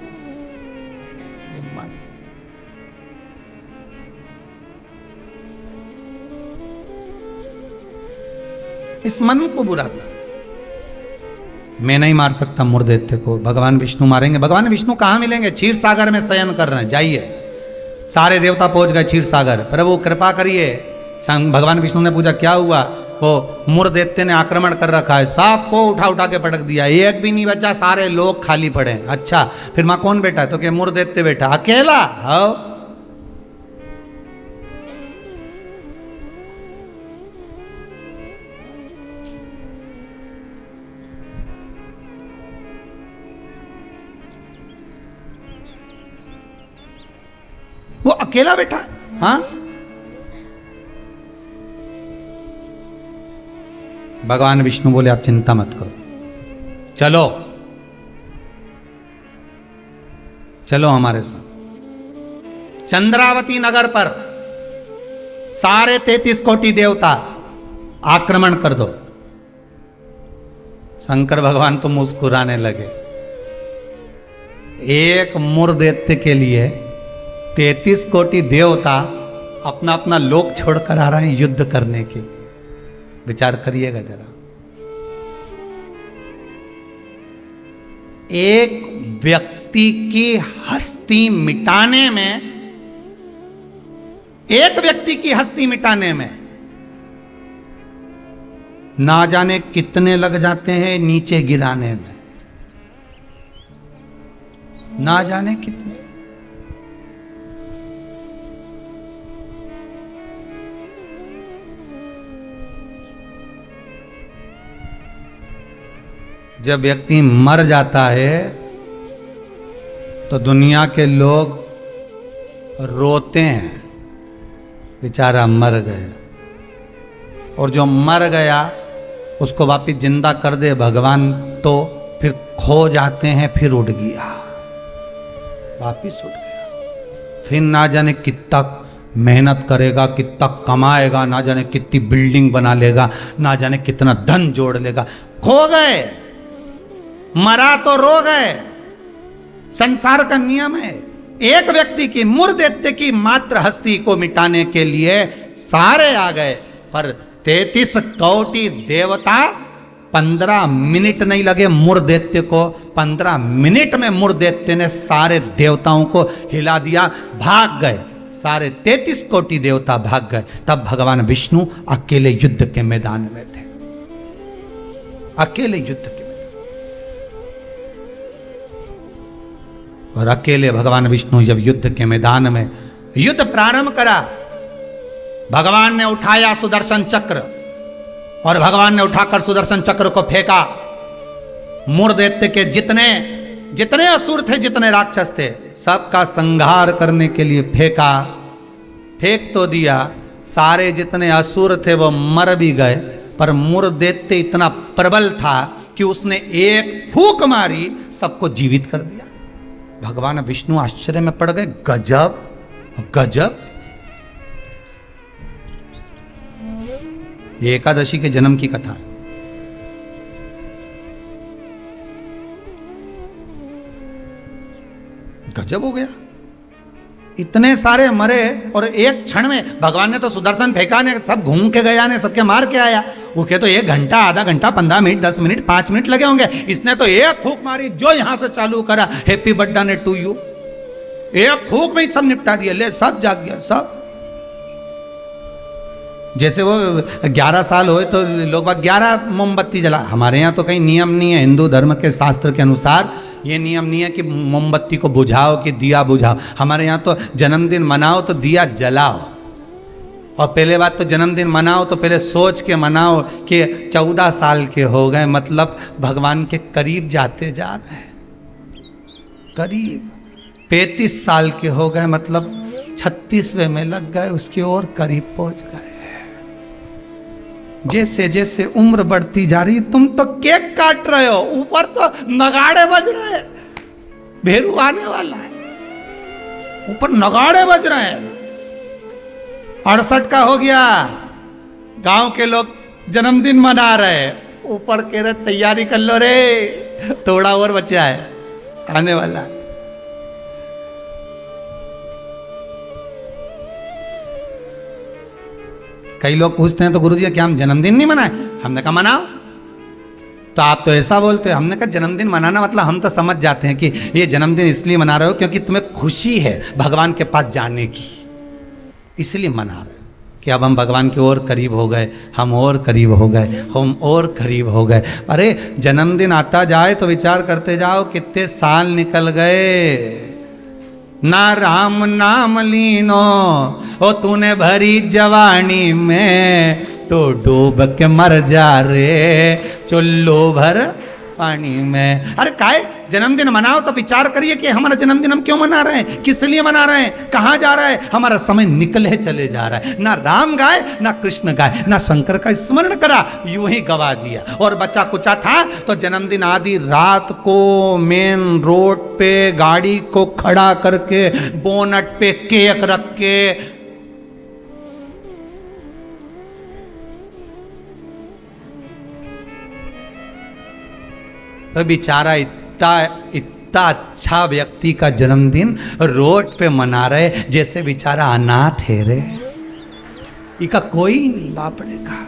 इस मन को बुरा था। मैं नहीं मार सकता मुर्दैत्य को, भगवान विष्णु मारेंगे। भगवान विष्णु कहाँ मिलेंगे? क्षीर सागर में शयन कर रहे हैं, जाइए। सारे देवता पहुंच गए क्षीर सागर। प्रभु कृपा करिए। भगवान विष्णु ने पूछा क्या हुआ? वो मुर्दैत्य ने आक्रमण कर रखा है, सबको उठा उठा के पटक दिया, एक भी नहीं बचा, सारे लोग खाली पड़े। अच्छा फिर मां कौन बैठा? तो क्या मुर्दैत्य बैठा अकेला? हाँ। वो अकेला बैठा। हाँ, भगवान विष्णु बोले आप चिंता मत करो, चलो चलो हमारे साथ। चंद्रावती नगर पर सारे 33 कोटि देवता आक्रमण कर दो। शंकर भगवान तो मुस्कुराने लगे। एक मुर्दैत्य के लिए 33 कोटि देवता अपना अपना लोक छोड़कर आ रहे हैं युद्ध करने के। विचार करिएगा जरा। एक व्यक्ति की हस्ती मिटाने में, एक व्यक्ति की हस्ती मिटाने में ना जाने कितने लग जाते हैं नीचे गिराने में, ना जाने कितने। जब व्यक्ति मर जाता है तो दुनिया के लोग रोते हैं, बेचारा मर गया। और जो मर गया उसको वापिस जिंदा कर दे भगवान तो फिर खो जाते हैं, फिर उठ गया, वापिस उठ गया। फिर ना जाने कितना मेहनत करेगा, कितना कमाएगा, ना जाने कितनी बिल्डिंग बना लेगा, ना जाने कितना धन जोड़ लेगा, खो गए। मरा तो रो गए। संसार का नियम है। एक व्यक्ति की मूर्धदेवते की मात्र हस्ती को मिटाने के लिए सारे आ गए, पर 33 कोटि देवता 15 मिनट नहीं लगे मूर्धदेवते को। 15 मिनट में मूर्धदेवते ने सारे देवताओं को हिला दिया, भाग गए। सारे 33 कोटि देवता भाग गए। तब भगवान विष्णु अकेले युद्ध के मैदान में थे, अकेले युद्ध के। और अकेले भगवान विष्णु जब युद्ध के मैदान में युद्ध प्रारंभ करा, भगवान ने उठाया सुदर्शन चक्र और भगवान ने उठाकर सुदर्शन चक्र को फेंका। मूर्धदेवते के जितने जितने असुर थे, जितने राक्षस थे, सबका संहार करने के लिए फेंका। फेंक तो दिया, सारे जितने असुर थे वो मर भी गए, पर मूर्धदेवते इतना प्रबल था कि उसने एक फूंक मारी, सबको जीवित कर दिया। भगवान विष्णु आश्चर्य में पड़ गए, गजब गजब। ये एकादशी के जन्म की कथा है। गजब हो गया, इतने सारे मरे और एक क्षण में भगवान ने तो सुदर्शन फेंका ने, सब घूम के गया ने, सबके मार के आया। उनके तो 1 घंटा, आधा घंटा, 15 मिनट, 10 मिनट, 5 मिनट लगे होंगे। इसने तो एक फूंक मारी, जो यहां से चालू करा, हैप्पी बर्थडे टू यू, एक फूंक में ही सब निपटा दिया। ले, सब जाग गया, सब। जैसे वो 11 साल हुए तो लोग 11 मोमबत्ती जला। हमारे यहाँ तो कहीं नियम नहीं है, हिंदू धर्म के शास्त्र के अनुसार ये नियम नहीं है कि मोमबत्ती को बुझाओ कि दिया बुझाओ। हमारे यहाँ तो जन्मदिन मनाओ तो दिया जलाओ। और पहले बात तो जन्मदिन मनाओ तो पहले सोच के मनाओ कि 14 साल के हो गए, मतलब भगवान के करीब जाते जा रहे हैं, करीब। 35 साल के हो गए, मतलब 36वें में लग गए, उसकी ओर करीब पहुंच गए। जैसे जैसे उम्र बढ़ती जा रही, तुम तो केक काट रहे हो, ऊपर तो नगाड़े बज रहे हैं, भेरू आने वाला है, ऊपर नगाड़े बज रहे हैं। 68 का हो गया, गांव के लोग जन्मदिन मना रहे, ऊपर कह रहे तैयारी कर लो रे, थोड़ा और बचा है, आने वाला है। कई लोग पूछते हैं तो गुरुजी क्या हम जन्मदिन नहीं मनाए? हमने कहा मनाओ। तो आप तो ऐसा बोलते हैं। हमने कहा जन्मदिन मनाना मतलब हम तो समझ जाते हैं कि ये जन्मदिन इसलिए मना रहे हो क्योंकि तुम्हें खुशी है भगवान के पास जाने की, इसलिए मना रहे हो कि अब हम भगवान की ओर करीब हो गए, हम और करीब हो गए, हम और करीब हो गए। अरे जन्मदिन आता जाए तो विचार करते जाओ कितने साल निकल गए। ना राम नाम लीनो ओ तूने भरी जवानी में, तो डूब के मर जा रे चुल्लू भर पानी में। अरे काय जन्मदिन मनाओ तो विचार करिए कि हमारा जन्मदिन हम क्यों मना रहे हैं, किस लिए मना रहे हैं, कहाँ जा रहा है, हमारा समय निकले चले जा रहा है। ना राम गाए, ना कृष्ण गाए, ना शंकर का स्मरण करा, यूं ही गवा दिया। और बच्चा कुचा था तो जन्मदिन आदि रात को मेन रोड पे गाड़ी को खड़ा करके बोनट पे केक रख के तो बेचारा इतना अच्छा व्यक्ति का जन्मदिन रोड पे मना रहे जैसे बेचारा अनाथ है रे, इका कोई नहीं बापड़े का।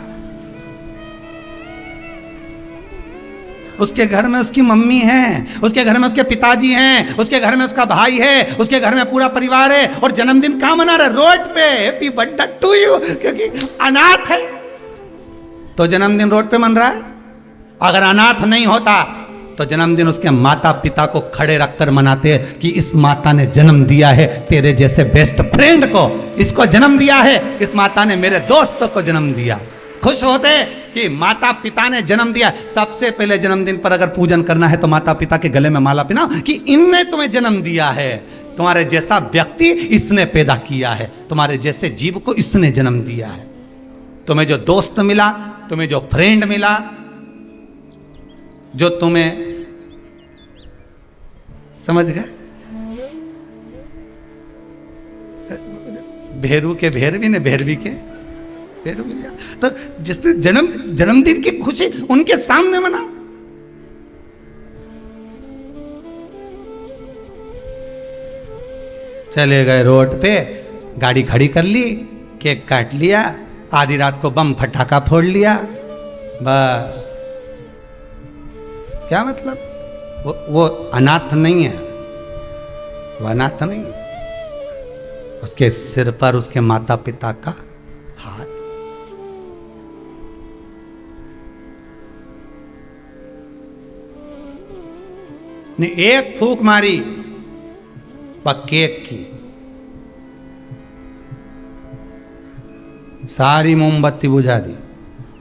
उसके घर में उसकी मम्मी है, उसके घर में उसके पिताजी हैं, उसके घर में उसका भाई है, उसके घर में पूरा परिवार है, और जन्मदिन कहां मना रहा है? रोड पे। हैप्पी बर्थडे टू यू, क्योंकि अनाथ है तो जन्मदिन रोड पे मन रहा है। अगर अनाथ नहीं होता तो जन्मदिन उसके माता पिता को खड़े रखकर मनाते हैं कि इस माता ने जन्म दिया है तेरे जैसे बेस्ट फ्रेंड को, इसको जन्म दिया है, इस माता ने मेरे दोस्तों को जन्म दिया। खुश होते कि माता पिता ने जन्म दिया। सबसे पहले जन्मदिन पर अगर पूजन करना है तो माता पिता के गले में माला पहनाओ कि इनने तुम्हें जन्म दिया है, तुम्हारे जैसा व्यक्ति इसने पैदा किया है, तुम्हारे जैसे जीव को इसने जन्म दिया है। तुम्हें जो दोस्त मिला, तुम्हें जो फ्रेंड मिला, जो तुम्हें, समझ गए, भेरू के भेरवी ने भेरवी के भेरू मिल गया। तो जिसने जन्मदिन की खुशी उनके सामने मना। चले गए रोड पे, गाड़ी खड़ी कर ली, केक काट लिया, आधी रात को बम फटाका फोड़ लिया, बस। क्या मतलब? वो अनाथ नहीं है, वो अनाथ नहीं है। उसके सिर पर उसके माता पिता का हाथ। ने एक फूंक मारी केक की, सारी मोमबत्ती बुझा दी,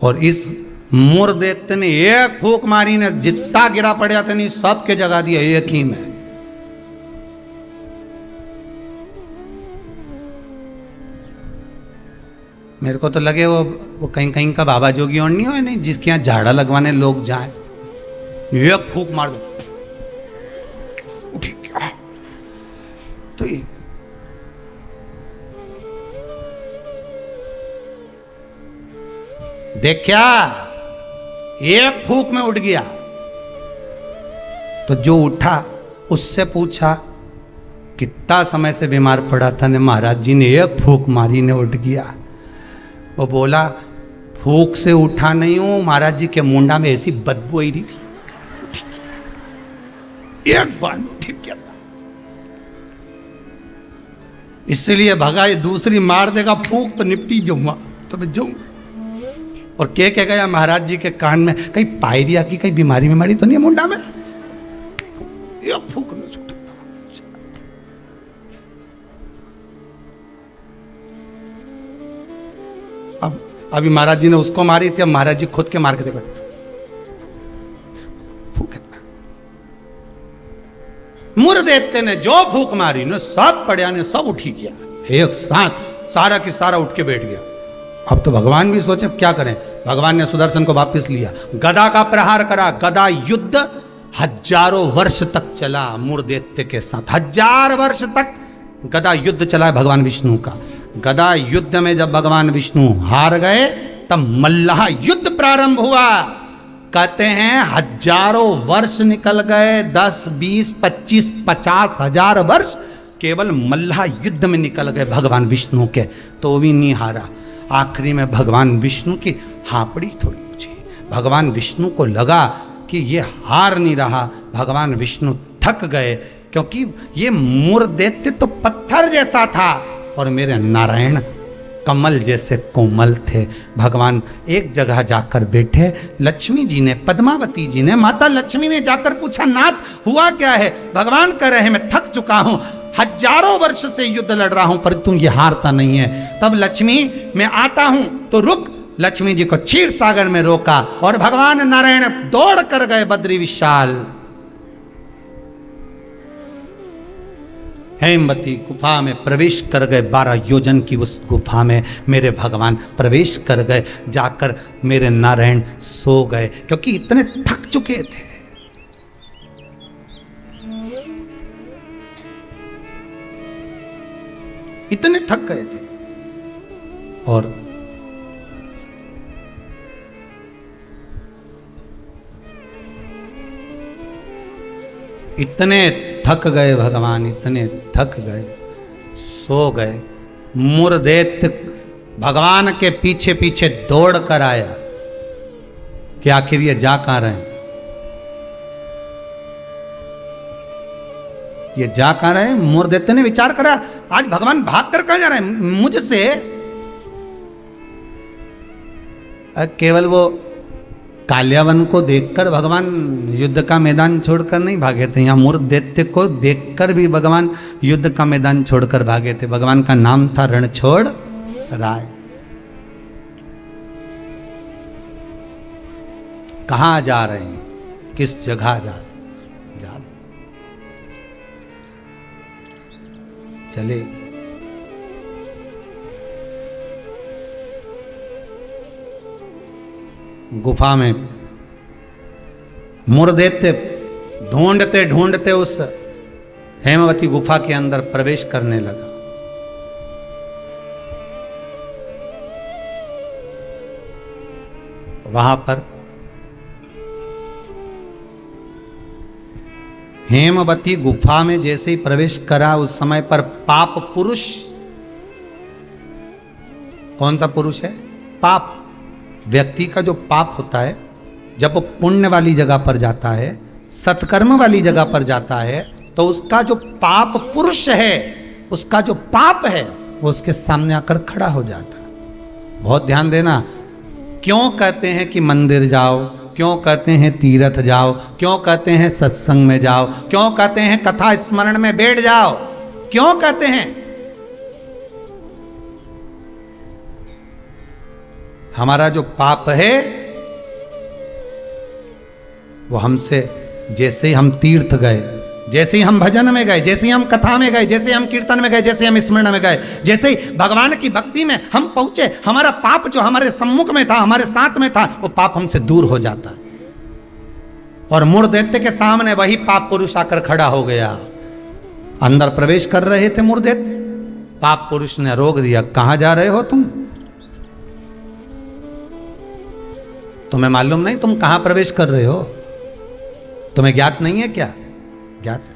और इस मुर्देत्य ने एक फूंक मारी ने जितना गिरा पड़ा था नहीं सबके जगा दिया एक ही में। मेरे को तो लगे वो कहीं कहीं का बाबा जोगी और नहीं हो, नहीं जिसके यहाँ झाड़ा लगवाने लोग जाए, एक फूंक मार दो उठी क्या। तो ये देखा, एक फूंक में उठ गया। तो जो उठा उससे पूछा कितना समय से बीमार पड़ा था ने? महाराज जी ने एक फूंक मारी ने उठ गया। वो बोला फूंक से उठा नहीं हूं, महाराज जी के मुंडा में ऐसी बदबू आई रही थी, एक बार में ठीक किया। इसलिए भगा, ये दूसरी मार देगा फूंक तो निपटी जाऊंगा, तो मैं जाऊंगा। और क्या कह गया महाराज जी के कान में, कहीं पायरिया की कहीं बीमारी में मरी तो नहीं मुंडा में? ये फूंक में छूट। अब अभी महाराज जी ने उसको मारी थी, अब महाराज जी खुद के मार के देखो, फूक। मुर्देत्य ने जो फूक मारी ने सब पड़िया ने सब उठी किया एक साथ, सारा की सारा उठ के बैठ गया। अब तो भगवान भी सोचे क्या करें। भगवान ने सुदर्शन को वापस लिया, गदा का प्रहार करा। गदा युद्ध हजारों वर्ष तक चला मुर्देत्य के साथ, 1000 वर्ष तक गदा युद्ध चला है भगवान विष्णु का। गदा युद्ध में जब भगवान विष्णु हार गए तब मल्लाह युद्ध प्रारंभ हुआ। कहते हैं हजारों वर्ष निकल गए, 10, 20, 25, 50 हजार वर्ष केवल मल्लाह युद्ध में निकल गए भगवान विष्णु के, तो भी नहीं हारा। आखिरी में भगवान विष्णु की हापड़ी थोड़ी ऊंची, भगवान विष्णु को लगा कि ये हार नहीं रहा। भगवान विष्णु थक गए, क्योंकि ये मुर्देत्य तो पत्थर जैसा था और मेरे नारायण कमल जैसे कोमल थे। भगवान एक जगह जाकर बैठे। लक्ष्मी जी ने, पद्मावती जी ने, माता लक्ष्मी ने जाकर पूछा, नाथ हुआ क्या है? भगवान कह रहे हैं मैं थक चुका हूं, हजारों वर्ष से युद्ध लड़ रहा हूं पर तुम ये हारता नहीं है। तब लक्ष्मी मैं आता हूं तो रुक। लक्ष्मी जी को क्षीर सागर में रोका और भगवान नारायण दौड़ कर गए बद्री विशाल। हेमवती गुफा में प्रवेश कर गए। 12 योजन की उस गुफा में मेरे भगवान प्रवेश कर गए। जाकर मेरे नारायण सो गए, क्योंकि इतने थक चुके थे। इतने थक गए थे और इतने थक गए भगवान, इतने थक गए, सो गए। मुर्देत्य भगवान के पीछे पीछे दौड़ कर आया कि आखिर ये जा कहां रहे हैं। ये जा कहाँ रहे? मूर्धेत्य ने विचार करा, आज भगवान भाग कर कहाँ जा रहे हैं मुझसे? केवल वो काल्यावन को देखकर भगवान युद्ध का मैदान छोड़कर नहीं भागे थे, यहाँ मूर्धेत्य को देखकर भी भगवान युद्ध का मैदान छोड़कर भागे थे। भगवान का नाम था रणछोड़ राय। कहाँ जा रहे हैं, किस जगह जा रहे? चले गुफा में मूर्धेत्य ढूंढते ढूंढते उस हेमवती गुफा के अंदर प्रवेश करने लगा। वहां पर हेमवती गुफा में जैसे ही प्रवेश करा, उस समय पर पाप पुरुष, कौन सा पुरुष है? पाप। व्यक्ति का जो पाप होता है, जब वो पुण्य वाली जगह पर जाता है, सत्कर्म वाली जगह पर जाता है, तो उसका जो पाप पुरुष है, उसका जो पाप है, वो उसके सामने आकर खड़ा हो जाता है। बहुत ध्यान देना। क्यों कहते हैं कि मंदिर जाओ, क्यों कहते हैं तीर्थ जाओ, क्यों कहते हैं सत्संग में जाओ, क्यों कहते हैं कथा स्मरण में बैठ जाओ, क्यों कहते हैं? हमारा जो पाप है वो हमसे, जैसे ही हम तीर्थ गए, जैसे ही हम भजन में गए, जैसे ही हम कथा में गए, जैसे ही हम कीर्तन में गए, जैसे ही हम स्मरण में गए, जैसे ही भगवान की भक्ति में हम पहुंचे, हमारा पाप जो हमारे सम्मुख में था, हमारे साथ में था, वो पाप हमसे दूर हो जाता है। और मूर्धेत्य के सामने वही पाप पुरुष आकर खड़ा हो गया। अंदर प्रवेश कर रहे थे मूर्धेत्य, पाप पुरुष ने रोक दिया। कहां जा रहे हो तुम? तुम्हें मालूम नहीं तुम कहां प्रवेश कर रहे हो? तुम्हें ज्ञात नहीं है क्या? ज्ञात है।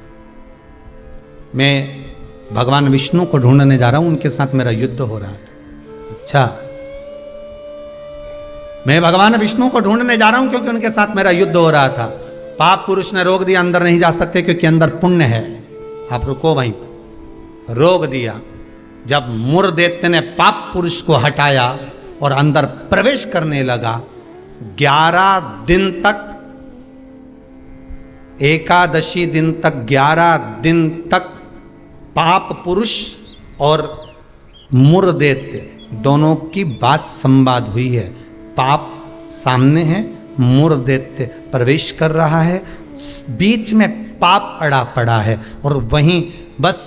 मैं भगवान विष्णु को ढूंढने जा रहा हूं, उनके साथ मेरा युद्ध हो रहा था। अच्छा, मैं भगवान विष्णु को ढूंढने जा रहा हूं क्योंकि उनके साथ मेरा युद्ध हो रहा था। पाप पुरुष ने रोक दिया, अंदर नहीं जा सकते क्योंकि अंदर पुण्य है, आप रुको वहीं पर। रोक दिया। जब मूर्धेत्य ने पाप पुरुष को हटाया और अंदर प्रवेश करने लगा, 11 दिन तक, एकादशी दिन तक, 11 दिन तक पाप पुरुष और मूर्धेत्य दोनों की बात संवाद हुई है। पाप सामने है, मूर्धेत्य प्रवेश कर रहा है, बीच में पाप अड़ा पड़ा है। और वहीं बस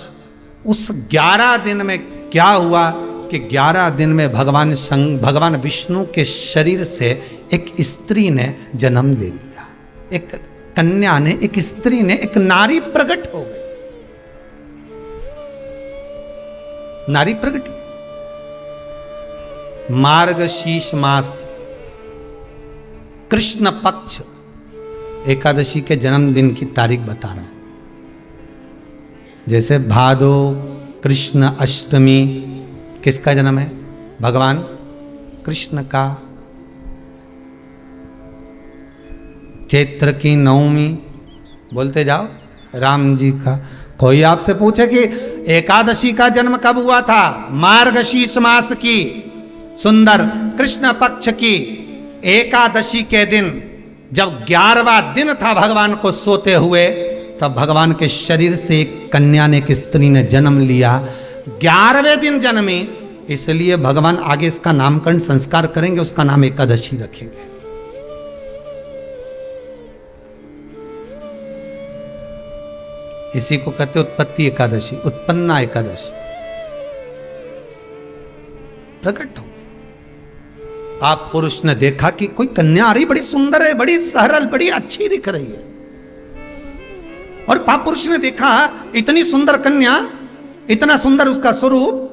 उस 11 दिन में क्या हुआ कि 11 दिन में भगवान विष्णु के शरीर से एक स्त्री ने जन्म ले लिया। एक कन्या ने, एक स्त्री ने, एक नारी प्रकट हो गई। नारी प्रकट, मार्गशीर्ष मास कृष्ण पक्ष एकादशी के जन्मदिन की तारीख बता रहा है। जैसे भादो कृष्ण अष्टमी, किसका जन्म है? भगवान कृष्ण का। चैत्र की नवमी, बोलते जाओ, राम जी का। कोई आपसे पूछे कि एकादशी का जन्म कब हुआ था? मार्गशीर्ष मास की सुंदर कृष्ण पक्ष की एकादशी के दिन, जब 11वां दिन था भगवान को सोते हुए, तब भगवान के शरीर से एक कन्या ने, एक स्त्री ने जन्म लिया। 11वें दिन जन्मी, इसलिए भगवान आगे इसका नामकरण संस्कार करेंगे, उसका नाम एकादशी रखेंगे। इसी को कहते उत्पत्ति एकादशी, उत्पन्ना एकादशी। प्रकट हो, आप पुरुष ने देखा कि कोई कन्या आ रही, बड़ी सुंदर है, बड़ी सरल, बड़ी अच्छी दिख रही है। और पाप पुरुष ने देखा इतनी सुंदर कन्या, इतना सुंदर उसका स्वरूप।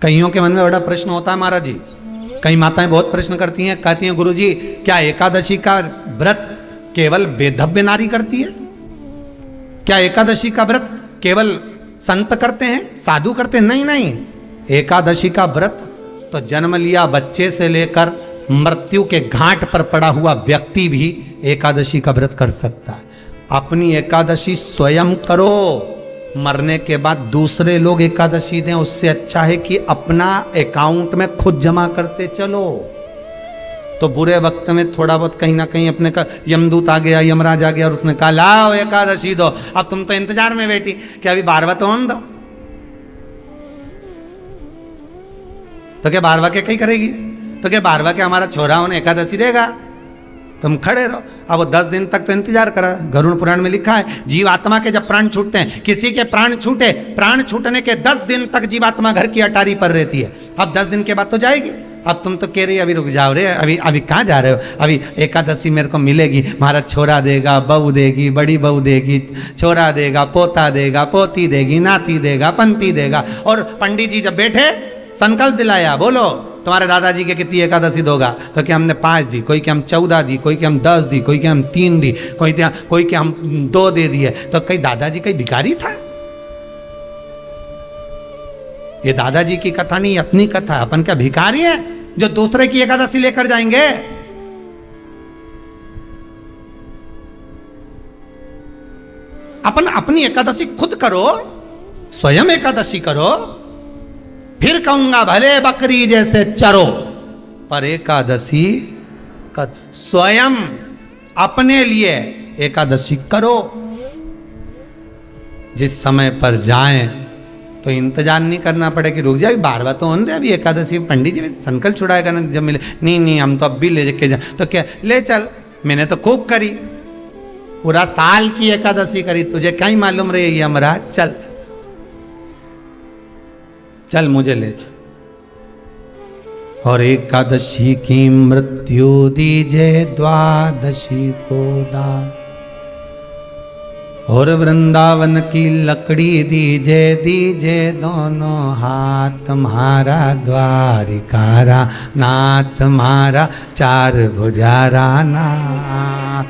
कईयों के मन में बड़ा प्रश्न होता है महाराज जी, कई माताएं बहुत प्रश्न करती हैं, कहती हैं गुरुजी क्या एकादशी का व्रत केवल वेदव्य नारी करती है? क्या एकादशी का व्रत केवल संत करते हैं, साधु करते हैं? नहीं नहीं, एकादशी का व्रत तो जन्म लिया बच्चे से लेकर मृत्यु के घाट पर पड़ा हुआ व्यक्ति भी एकादशी का व्रत कर सकता है। अपनी एकादशी स्वयं करो, मरने के बाद दूसरे लोग एकादशी दें, उससे अच्छा है कि अपना अकाउंट में खुद जमा करते चलो। तो बुरे वक्त में थोड़ा बहुत कहीं ना कहीं अपने का यमदूत आ गया, यमराज आ गया और उसने कहा लाओ एकादशी दो। अब तुम तो इंतजार में बैठी कि अभी बारवा तो हम दो, तो क्या बारवा के कहीं करेगी? तो क्या बारवा के हमारा छोरा उन्हें एकादशी देगा? तुम खड़े रहो। अब वो 10 दिन तक तो इंतजार करा। गरुड़ पुराण में लिखा है जीवात्मा के जब प्राण छूटते हैं, किसी के प्राण छूटे, प्राण छूटने के 10 दिन तक जीवात्मा घर की अटारी पर रहती है। अब 10 दिन के बाद तो जाएगी। अब तुम तो कह रही अभी रुक जाओ रे, अभी कहाँ जा रहे हो? अभी एकादशी मेरे को मिलेगी, हमारा छोरा देगा, बहू देगी, बड़ी बहू देगी, छोरा देगा, पोता देगा, पोती देगी, नाती देगा, पंती देगा। और पंडित जी जब बैठे संकल्प दिलाया, बोलो तुम्हारे दादाजी के कितनी एकादशी दोगा? तो क्या हमने 5 दी, कोई के हम 14 दी, कोई के हम 10 दी, कोई के हम 3 दी, कोई के हम 2 दे दिए। तो कहीं दादाजी कहीं भिखारी था? ये दादाजी की कथा नहीं, अपनी कथा। अपन क्या भिखारी है जो दूसरे की एकादशी लेकर जाएंगे? अपन अपनी एकादशी खुद करो, स्वयं एकादशी करो, फिर कहूंगा भले बकरी जैसे चरो, पर एकादशी कर। स्वयं अपने लिए एकादशी करो। जिस समय पर जाएं तो इंतजार नहीं करना पड़े कि रुक जाए, बारवा तो होने दे, अभी एकादशी पंडित जी संकल्प छुड़ाएगा ना जब मिले। नहीं हम तो अब भी ले के जाए। तो क्या ले चल, मैंने तो खूब करी, पूरा साल की एकादशी करी, तुझे क्या ही मालूम रहे ये हमारा? चल चल मुझे ले चल। और एकादशी की मृत्यु दीजे द्वादशी को दान, और वृंदावन की लकड़ी दीजे दीजे दोनों हाथ, मारा द्वारिकारा नाथ, मारा 4 भुजारा नाथ।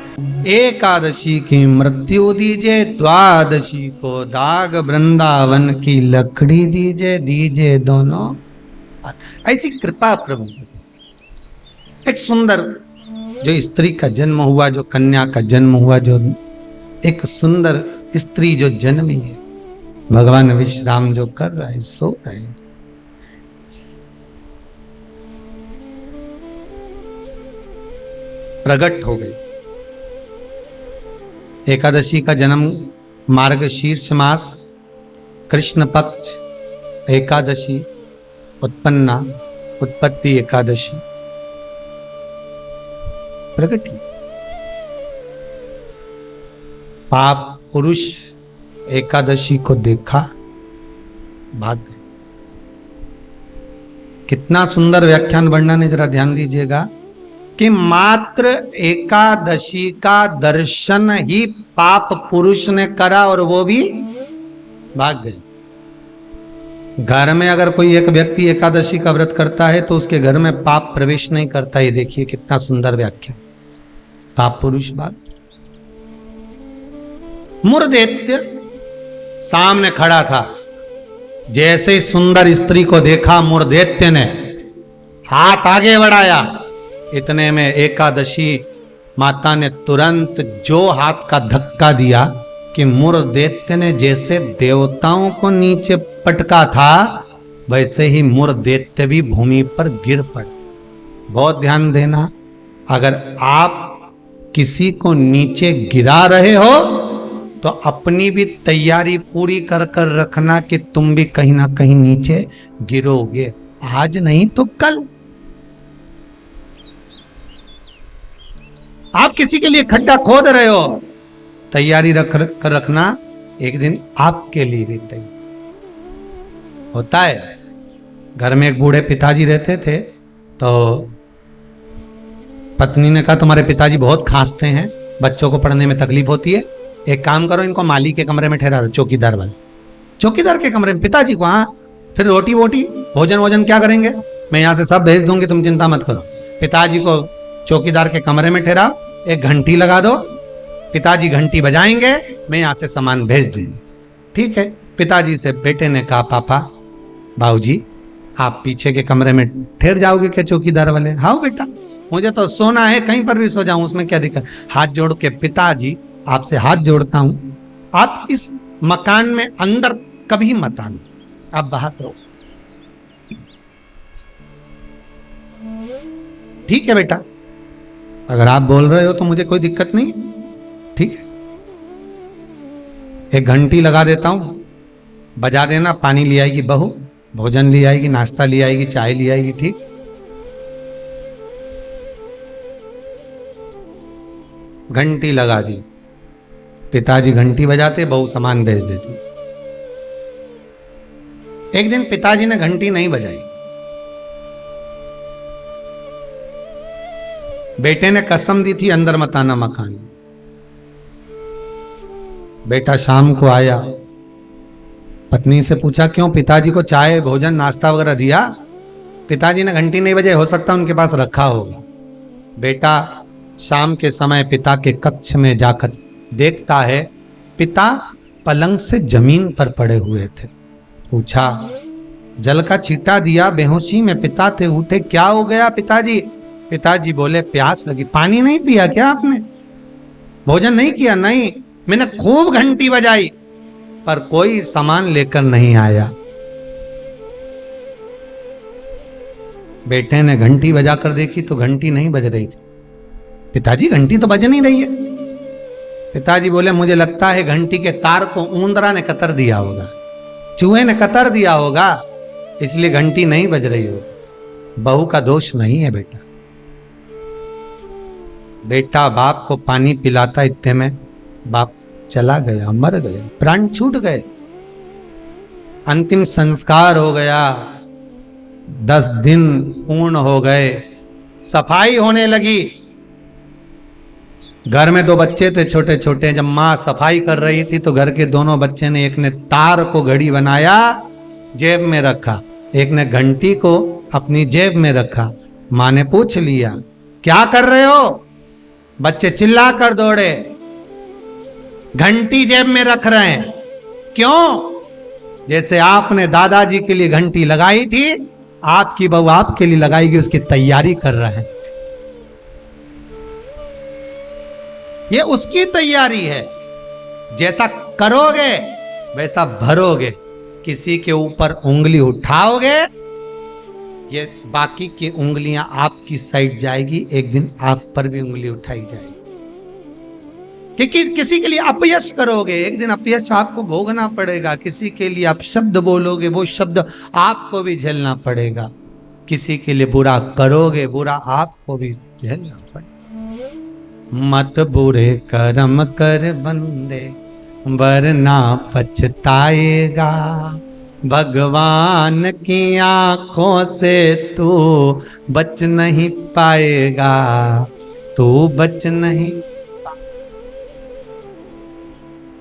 एकादशी की मृत्यु दीजे द्वादशी को दाग, वृंदावन की लकड़ी दीजे दीजे दोनों। ऐसी कृपा प्रभु। एक सुंदर जो स्त्री का जन्म हुआ, जो कन्या का जन्म हुआ, जो एक सुंदर स्त्री जो जन्मी है, भगवान विश्राम जो कर रहा है, सो रहे हैं। प्रकट हो गई। एकादशी का जन्म मार्गशीर्ष मास कृष्ण पक्ष एकादशी उत्पन्ना, उत्पत्ति एकादशी प्रकट हुई। पाप पुरुष एकादशी को देखा, भाग गए। कितना सुंदर व्याख्यान वर्णन है, जरा ध्यान दीजिएगा कि मात्र एकादशी का दर्शन ही पाप पुरुष ने करा और वो भी भाग गए। घर में अगर कोई एक व्यक्ति एकादशी का व्रत करता है तो उसके घर में पाप प्रवेश नहीं करता। ये देखिए कितना सुंदर व्याख्या। पाप पुरुष भाग। मुरदैत्य सामने खड़ा था। जैसे ही सुंदर स्त्री को देखा, मुरदैत्य ने हाथ आगे बढ़ाया। इतने में एकादशी माता ने तुरंत जो हाथ का धक्का दिया कि मुरदैत्य ने जैसे देवताओं को नीचे पटका था, वैसे ही मुरदैत्य भी भूमि पर गिर पड़ा। बहुत ध्यान देना, अगर आप किसी को नीचे गिरा रहे हो तो अपनी भी तैयारी पूरी कर कर रखना कि तुम भी कहीं ना कहीं नीचे गिरोगे, आज नहीं तो कल। आप किसी के लिए खड्डा खोद रहे हो, तैयारी रख कर रखना, एक दिन आपके लिए भी तैयार होता है। घर में एक बूढ़े पिताजी रहते थे, तो पत्नी ने कहा तुम्हारे पिताजी बहुत खांसते हैं, बच्चों को पढ़ने में तकलीफ होती है, एक काम करो इनको माली के कमरे में ठहरा दो, चौकीदार वाले। चौकीदार के कमरे में पिताजी को? हाँ। फिर रोटी वोटी भोजन वोजन क्या करेंगे? मैं यहाँ से सब भेज दूंगी, तुम चिंता मत करो। पिताजी को चौकीदार के कमरे में ठहराओ, एक घंटी लगा दो, पिताजी घंटी बजाएंगे, मैं यहाँ से सामान भेज दूंगी। ठीक है। पिताजी से बेटे ने कहा पापा, बाबूजी, आप पीछे के कमरे में ठहर जाओगे क्या चौकीदार वाले? हाँ बेटा, मुझे तो सोना है, कहीं पर भी सो जाऊं, उसमें क्या दिक्कत? हाथ जोड़ के पिताजी आपसे हाथ जोड़ता हूं, आप इस मकान में अंदर कभी मत आना, आप बाहर रहो। ठीक है बेटा, अगर आप बोल रहे हो तो मुझे कोई दिक्कत नहीं है, ठीक है। एक घंटी लगा देता हूं, बजा देना, पानी ले आएगी बहू, भोजन ले आएगी, नाश्ता ले आएगी, चाय ले आएगी, ठीक। घंटी लगा दी, पिताजी घंटी बजाते, बहू सामान भेज देती। एक दिन पिताजी ने घंटी नहीं बजाई, बेटे ने कसम दी थी अंदर मत आना मकान। बेटा शाम को आया, पत्नी से पूछा क्यों? पिताजी को चाय भोजन नाश्ता वगैरह दिया? पिताजी ने घंटी नहीं बजाई, हो सकता उनके पास रखा होगा। बेटा शाम के समय पिता के कक्ष में जाकर देखता है पिता पलंग से जमीन पर पड़े हुए थे। पूछा, जल का छींटा दिया, बेहोशी में पिता थे, उठे, क्या हो गया पिताजी? पिताजी बोले, प्यास लगी। पानी नहीं पिया क्या आपने? भोजन नहीं किया? नहीं, मैंने खूब घंटी बजाई पर कोई सामान लेकर नहीं आया। बेटे ने घंटी बजाकर देखी तो घंटी नहीं बज रही थी। पिताजी घंटी तो बज नहीं रही है। पिताजी बोले, मुझे लगता है घंटी के तार को ऊंदरा ने कतर दिया होगा, चूहे ने कतर दिया होगा, इसलिए घंटी नहीं बज रही हो। बहू का दोष नहीं है बेटा। बेटा बाप को पानी पिलाता, इतने में बाप चला गया, मर गया, प्राण छूट गए, अंतिम संस्कार हो गया, 10 दिन पूर्ण हो गए, सफाई होने लगी। घर में 2 बच्चे थे छोटे छोटे, जब माँ सफाई कर रही थी तो घर के दोनों बच्चे ने, एक ने तार को घड़ी बनाया, जेब में रखा, एक ने घंटी को अपनी जेब में रखा। माँ ने पूछ लिया, क्या कर रहे हो? बच्चे चिल्ला कर दौड़े, घंटी जेब में रख रहे हैं। क्यों? जैसे आपने दादाजी के लिए घंटी लगाई थी, आपकी बहू आपके लिए लगाएगी, उसकी तैयारी कर रहे हैं। ये उसकी तैयारी है, जैसा करोगे वैसा भरोगे। किसी के ऊपर उंगली उठाओगे, ये बाकी की उंगलियां आपकी साइड जाएगी, एक दिन आप पर भी उंगली उठाई जाएगी। कि किसी के लिए अपयश करोगे, एक दिन अपयश आपको भोगना पड़ेगा। किसी के लिए आप शब्द बोलोगे, वो शब्द आपको भी झेलना पड़ेगा। किसी के लिए बुरा करोगे, बुरा आपको भी झेलना पड़ेगा। मत बुरे कर्म कर बंदे, वरना पछताएगा। भगवान की आंखों से तू बच नहीं पाएगा, तू बच नहीं।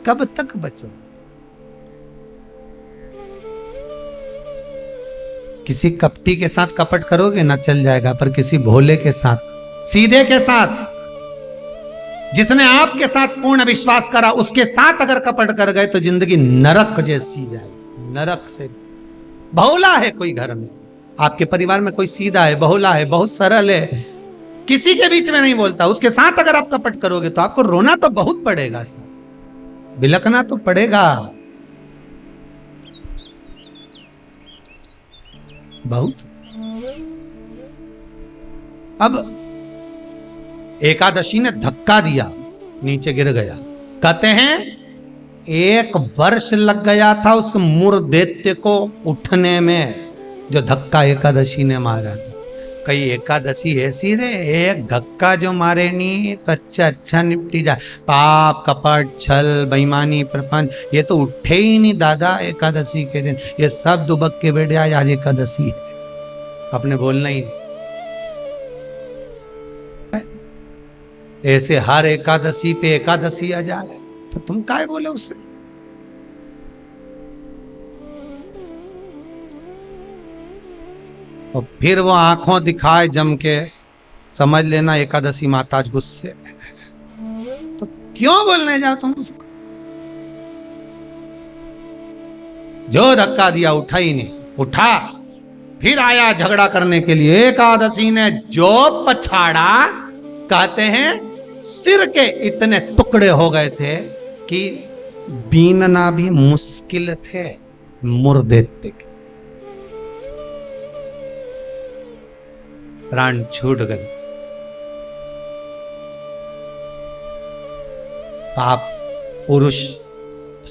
कब तक बचो? किसी कपटी के साथ कपट करोगे ना, चल जाएगा, पर किसी भोले के साथ, सीधे के साथ, जिसने आपके साथ पूर्ण विश्वास करा, उसके साथ अगर कपट कर गए तो जिंदगी नरक जैसी जाए। नरक से बहुला है कोई घर में, आपके परिवार में कोई सीधा है, बहुला है, बहुत सरल है, किसी के बीच में नहीं बोलता, उसके साथ अगर आप कपट करोगे तो आपको रोना तो बहुत पड़ेगा सर, बिलकना तो पड़ेगा बहुत। अब एकादशी ने धक्का दिया, नीचे गिर गया। कहते हैं 1 वर्ष लग गया था उस मूर दैत्य को उठने में, जो धक्का एकादशी ने मारा था। कई एकादशी ऐसी रे, एक धक्का जो मारे नहीं तो अच्छा निपटी जाए। पाप कपट छल बेईमानी प्रपंच, ये तो उठे ही नहीं दादा एकादशी के दिन। ये सब दुबक के बैठे, आज एकादशी है, अपने बोलना ही नहीं। ऐसे हर एकादशी पे एकादशी आ जाए तो तुम काय बोले उससे? और फिर वो आंखों दिखाए जम के, समझ लेना एकादशी माता गुस्से में। तो क्यों बोलने जाओ तुम उसको? जो धक्का दिया उठा ही नहीं, उठा फिर आया झगड़ा करने के लिए। एकादशी ने जो पछाड़ा, कहते हैं सिर के इतने टुकड़े हो गए थे कि बीनना भी मुश्किल थे, मुर्दे थे, प्राण छूट गए। पाप पुरुष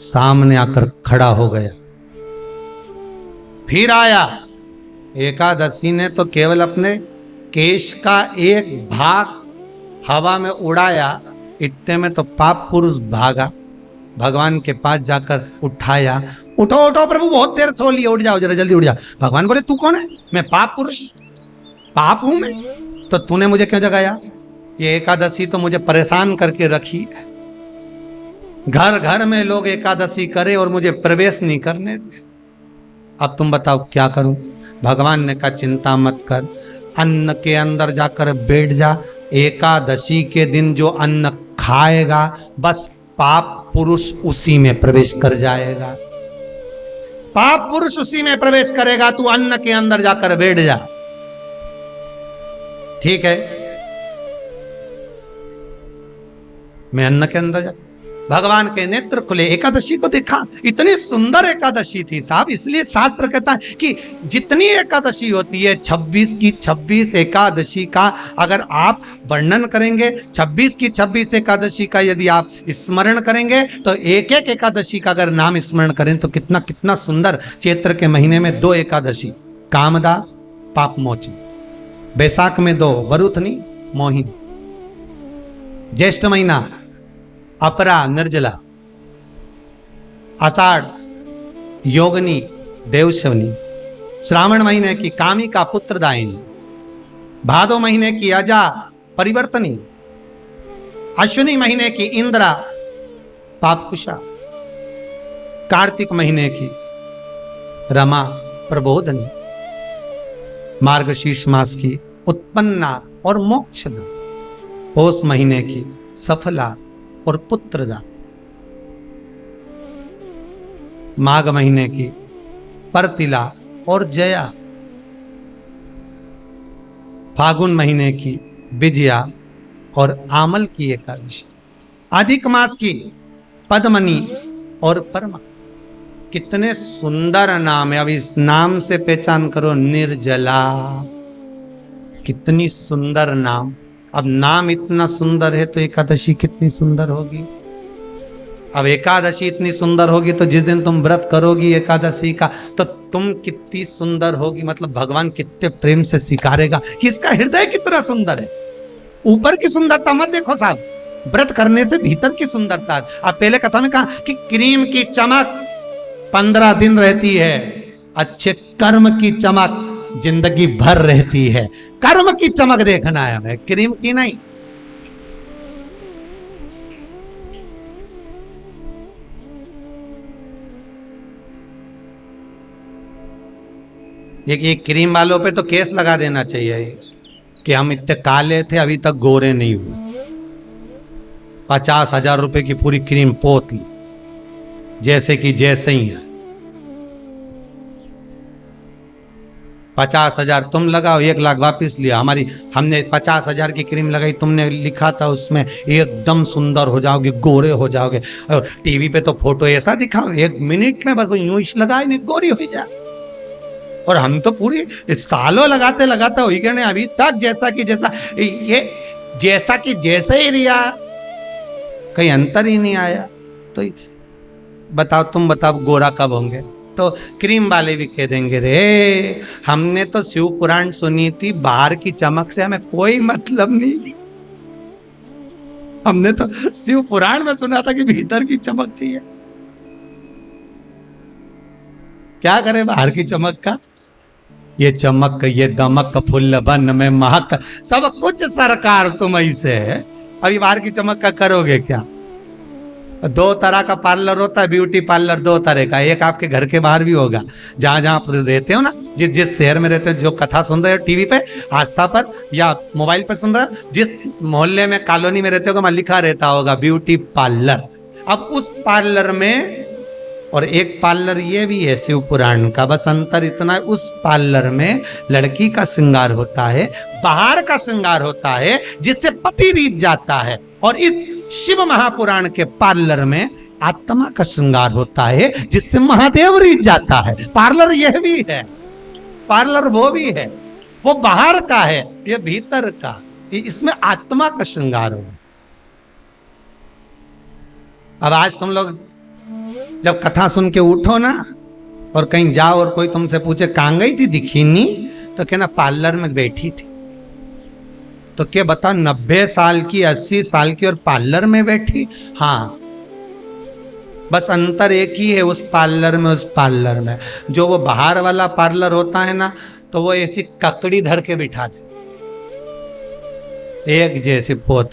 सामने आकर खड़ा हो गया। फिर आया एकादशी ने तो केवल अपने केश का एक भाग हवा में उड़ाया, इतने में तो पाप पुरुष भागा, भगवान के पास जाकर उठाया। उठो उठो प्रभु, बहुत देर सो लिया, उठ जाओ जरा जल्दी उठ जाओ। भगवान बोले तू कौन है? मैं पाप पुरुष, पाप हूं मैं, तो तूने मुझे क्यों जगाया? ये एकादशी तो मुझे परेशान करके रखी है। घर घर में लोग एकादशी करे और मुझे प्रवेश नहीं करने दे। अब तुम बताओ क्या करूं? भगवान ने कहा चिंता मत कर, अन्न के अंदर जाकर बैठ जा। एकादशी के दिन जो अन्न खाएगा बस पाप पुरुष उसी में प्रवेश कर जाएगा। पाप पुरुष उसी में प्रवेश करेगा, तू अन्न के अंदर जाकर बैठ जा। ठीक है, मैं अन्न के अंदर जा। भगवान के नेत्र खुले, एकादशी को देखा, इतनी सुंदर एकादशी थी साहब। इसलिए शास्त्र कहता है कि जितनी एकादशी होती है 26 की 26 एकादशी का अगर आप वर्णन करेंगे, 26 की 26 एकादशी का यदि आप स्मरण करेंगे, तो एक एक एकादशी का अगर नाम स्मरण करें तो कितना कितना सुंदर। चैत्र के महीने में 2 एकादशी, कामदा पाप मोचन, बैसाख में 2 वरुथनी मोहिनी, ज्येष्ठ महीना अपरा निर्जला, आषाढ़ योगनी देवशवनी, श्रावण महीने की कामिका पुत्रदायिनी, भादो महीने की अजा परिवर्तनी, अश्विनी महीने की इंद्रा पापकुशा, कार्तिक महीने की रमा प्रबोधनी, मार्गशीर्ष मास की उत्पन्ना और मोक्षदा, पौष महीने की सफला और पुत्रदा, माघ महीने की परतिला और जया, फागुन महीने की विजया और आमल की एकादशी, अधिक मास की पद्मनी और परमा। कितने सुंदर नाम है। अब इस नाम से पहचान करो, निर्जला, कितनी सुंदर नाम। अब नाम इतना सुंदर है तो एकादशी कितनी सुंदर होगी। अब एकादशी इतनी सुंदर होगी तो जिस दिन तुम व्रत करोगी एकादशी का, तो तुम कितनी सुंदर होगी। मतलब भगवान कितने प्रेम से स्वीकारेगा कि इसका हृदय कितना सुंदर है। ऊपर की सुंदरता मत देखो साहब, व्रत करने से भीतर की सुंदरता। अब पहले कथा में कहा कि क्रीम की चमक 15 दिन रहती है, अच्छे कर्म की चमक जिंदगी भर रहती है। कर्म की चमक देखना है हमें, क्रीम की नहीं। ये क्रीम वालों पे तो केस लगा देना चाहिए कि हम इतने काले थे अभी तक गोरे नहीं हुए। 50,000 रुपए की पूरी क्रीम पोत ली, जैसे कि जैसे ही है। 50,000 तुम लगाओ, 1 लाख वापिस लिया। हमने 50,000 की क्रीम लगाई, तुमने लिखा था उसमें एकदम सुंदर हो जाओगे, गोरे हो जाओगे। और टीवी पे तो फोटो ऐसा दिखाओ 1 मिनट में बस यूं ही लगाए नहीं गोरी हो जाए। और हम तो पूरी सालों लगाते लगाते हो गए नहीं अभी तक, जैसा कि जैसा ये जैसा कि जैसे ही रिया, कहीं अंतर ही नहीं आया। तो बताओ, तुम बताओ गोरा कब होंगे? तो क्रीम वाले भी कह देंगे रे हमने तो शिव पुराण सुनी थी, बाहर की चमक से हमें कोई मतलब नहीं। हमने तो शिव पुराण में सुना था कि भीतर की चमक चाहिए। क्या करे बाहर की चमक का? ये चमक, ये दमक, फुल्ल बन में महक, सब कुछ सरकार तुम ऐसे है। अभी बाहर की चमक का करोगे क्या? 2 तरह का पार्लर होता है, ब्यूटी पार्लर 2 तरह का। एक आपके घर के बाहर भी होगा, जहां जहां आप रहते हो ना, जिस शहर में रहते हो, जो कथा सुन रहे हो टीवी पे, आस्था पर या मोबाइल पे सुन रहे हो, जिस मोहल्ले में कॉलोनी में रहते हो वहां लिखा रहता होगा ब्यूटी पार्लर। अब उस पार्लर में और एक पार्लर ये भी है शिव पुराण का, बस अंतर इतना, उस पार्लर में लड़की का श्रृंगार होता है, बाहर का श्रृंगार होता है जिससे पति बीत जाता है, और इस शिव महापुराण के पार्लर में आत्मा का श्रृंगार होता है जिससे महादेव रीत जाता है। पार्लर यह भी है, पार्लर वो भी है, वो बाहर का है, ये भीतर का, इसमें आत्मा का श्रृंगार हो। अब आज तुम लोग जब कथा सुन के उठो ना और कहीं जाओ और कोई तुमसे पूछे कहां गई थी, दिखी नहीं, तो कहना पार्लर में बैठी थी। तो क्या बता, 90 साल की, 80 साल की और पार्लर में बैठी? हाँ, बस अंतर एक ही है उस पार्लर में, उस पार्लर में। जो वो बाहर वाला पार्लर होता है ना, तो वो ऐसी ककड़ी धर के बिठा दे, एक जैसी पोत,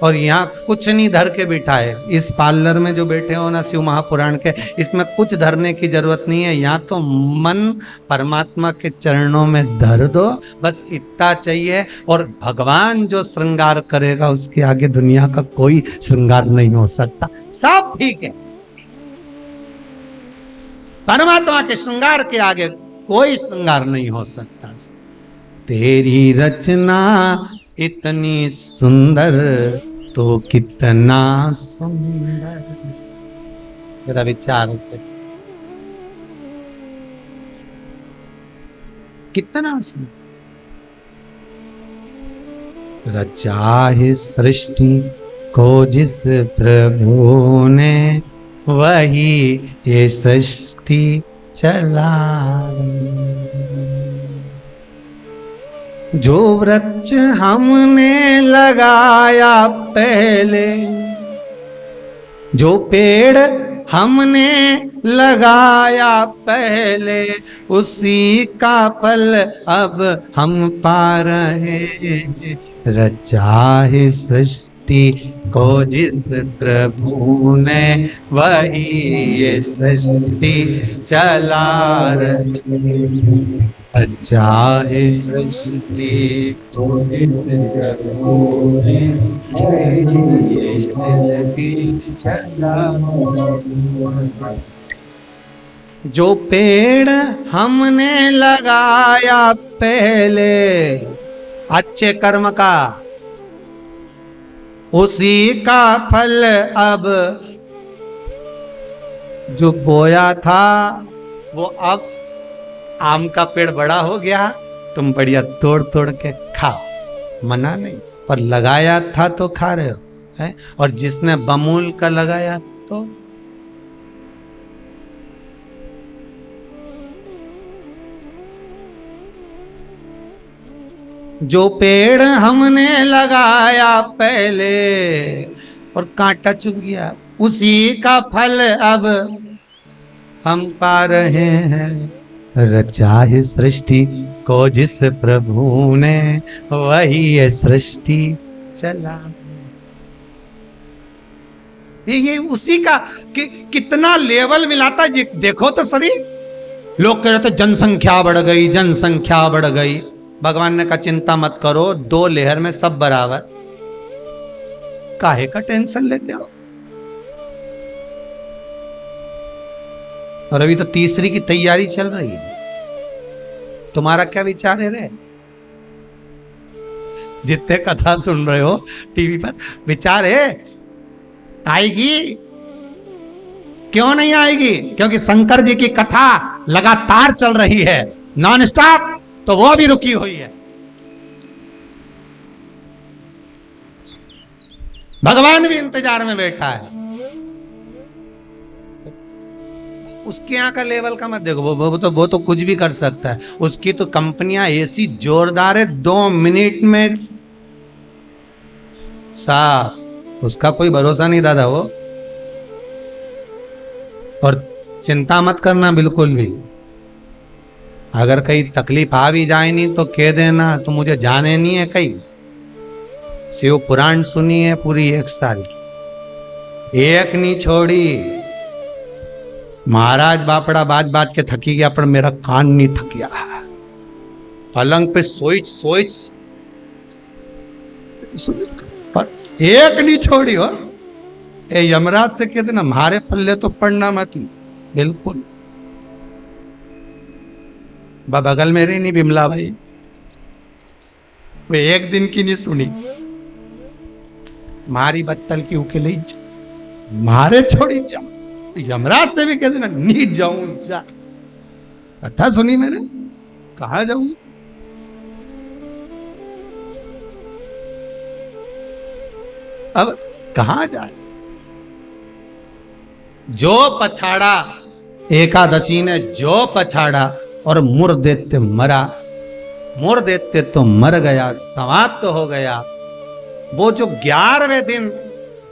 और यहाँ कुछ नहीं धर के बिठाए। इस पार्लर में जो बैठे हो ना शिव महापुराण के, इसमें कुछ धरने की जरूरत नहीं है। यहाँ तो मन परमात्मा के चरणों में धर दो, बस इतना चाहिए। और भगवान जो श्रृंगार करेगा उसके आगे दुनिया का कोई श्रृंगार नहीं हो सकता, सब ठीक है। परमात्मा के श्रृंगार के आगे कोई श्रृंगार नहीं हो सकता। तेरी रचना इतनी सुंदर तो कितना सुंदर, जरा विचार कर, कितना सुंदर रचा है सृष्टि को जिस प्रभु ने, वही ये सृष्टि चला। जो वृक्ष हमने लगाया पहले, जो पेड़ हमने लगाया पहले, उसी का फल अब हम पा रहे हैं। रचा है सृष्टि को जिस प्रभु ने, वही ये सृष्टि चला रहे। अच्छा है सृष्टि को जिस प्रभु ने, वही ये सृष्टि चला रहे। जो पेड़ हमने लगाया पहले अच्छे कर्म का, उसी का फल अब जो बोया था वो अब आम का पेड़ बड़ा हो गया, तुम बढ़िया तोड़ तोड़ के खाओ, मना नहीं, पर लगाया था तो खा रहे हो है। और जिसने बमूल का लगाया तो जो पेड़ हमने लगाया पहले और कांटा चुभ गया, उसी का फल अब हम पा रहे हैं। रचा है सृष्टि को जिस प्रभु ने, वही है सृष्टि चला। ये उसी का कितना लेवल मिलाता है, देखो तो सही। लोग कह रहे थे जनसंख्या बढ़ गई, जनसंख्या बढ़ गई। भगवान ने कहा चिंता मत करो, 2 लहर में सब बराबर, काहे का टेंशन लेते हो। और अभी तो तीसरी की तैयारी चल रही है, तुम्हारा क्या विचार है रे? जितने कथा सुन रहे हो टीवी पर, विचार है आएगी? क्यों नहीं आएगी? क्योंकि शंकर जी की कथा लगातार चल रही है, नॉन स्टॉप, तो वो भी रुकी हुई है। भगवान भी इंतजार में बैठा है। उसके यहाँ का लेवल का मत देखो, वो तो कुछ भी कर सकता है। उसकी तो कंपनियां ऐसी जोरदार है, 2 मिनट में साफ, उसका कोई भरोसा नहीं दादा वो। और चिंता मत करना बिल्कुल भी, अगर कहीं तकलीफ आ भी जाए नहीं तो कह देना तो मुझे जाने नहीं है कहीं। शिव पुराण सुनी है पूरी 1 साल की, एक नहीं छोड़ी। महाराज बापड़ा बाज बाज के थकी गया, पर मेरा कान नहीं थकिया। पलंग पे सोच पर एक नहीं छोड़ी हो। ए यमराज से कहते ना हमारे पल्ले तो पड़ना मत ही, बिल्कुल। बगल में रही नहीं बिमला भाई, वे एक दिन की नहीं सुनी, मारी बत्तल की उकेले मारे छोड़ी जा, यमराज से भी कहते ना नीट जाऊं जा। कथा सुनी मैंने, कहा जाऊंगी? अब कहां जाए? जो पछाड़ा, एकादशी ने जो पछाड़ा और मुर देते मरा, मुर देते तो मर गया, समाप्त तो हो गया। वो जो 11वें दिन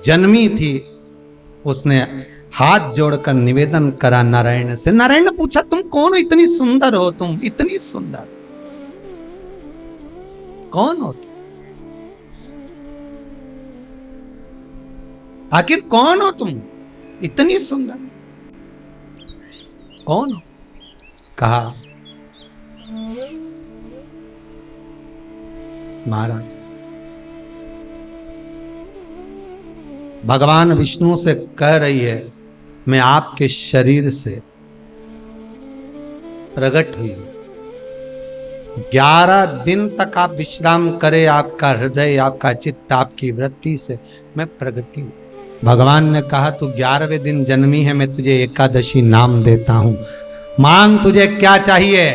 जन्मी थी, उसने हाथ जोड़कर निवेदन करा नारायण से। नारायण ने पूछा तुम कौन हो, इतनी सुंदर हो तुम, इतनी सुंदर कौन हो तुम? आखिर कौन हो तुम, इतनी सुंदर कौन हो? कहा महाराज भगवान विष्णु से कह रही है मैं आपके शरीर से प्रकट हुई हूं, 11 दिन तक आप विश्राम करें, आपका हृदय, आपका चित्त, आपकी वृत्ति से मैं प्रगति हूं। भगवान ने कहा तू 11वें दिन जन्मी है, मैं तुझे एकादशी नाम देता हूं, मांग तुझे क्या चाहिए,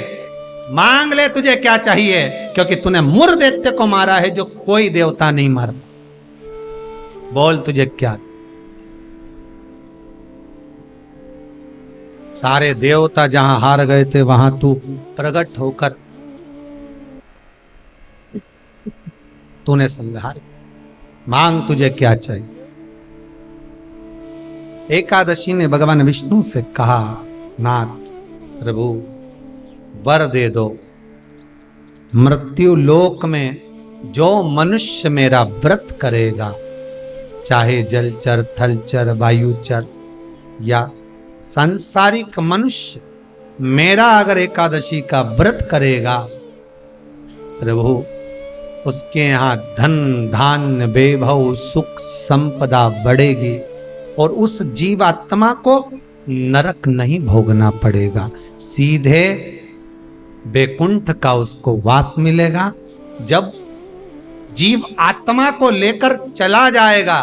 मांग ले तुझे क्या चाहिए, क्योंकि तूने मुर दैत्य को मारा है जो कोई देवता नहीं मारता। बोल तुझे क्या? सारे देवता जहां हार गए थे वहां तू प्रकट होकर तूने संहार, मांग तुझे क्या चाहिए? एकादशी ने भगवान विष्णु से कहा नाथ प्रभु वर दे दो, मृत्यु लोक में जो मनुष्य मेरा व्रत करेगा, चाहे जलचर, थलचर, वायुचर या सांसारिक मनुष्य, मेरा अगर एकादशी का व्रत करेगा प्रभु, उसके यहां धन धान्य वैभव सुख संपदा बढ़ेगी और उस जीवात्मा को नरक नहीं भोगना पड़ेगा, सीधे बैकुंठ का उसको वास मिलेगा। जब जीव आत्मा को लेकर चला जाएगा,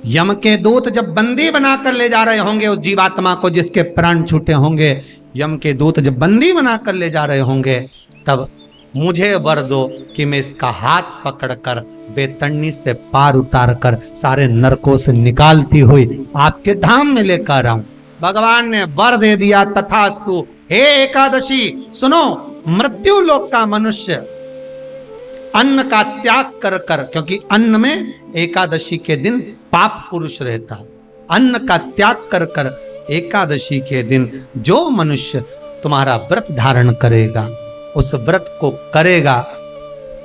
यम के दूत जब बंदी बनाकर ले जा रहे होंगे उस जीवात्मा को जिसके प्राण छूटे होंगे, यम के दूत जब बंदी बनाकर ले जा रहे होंगे, तब मुझे वर दो कि मैं इसका हाथ पकड़कर बेतरनी से पार उतार कर सारे नरकों से निकालती हुई आपके धाम में लेकर आऊं। भगवान ने वर दे दिया, तथास्तु। हे एकादशी सुनो, मृत्यु लोक का मनुष्य अन्न का त्याग कर कर, क्योंकि अन्न में एकादशी के दिन पाप पुरुष रहता है, अन्न का त्याग कर कर एकादशी के दिन जो मनुष्य तुम्हारा व्रत धारण करेगा, उस व्रत को करेगा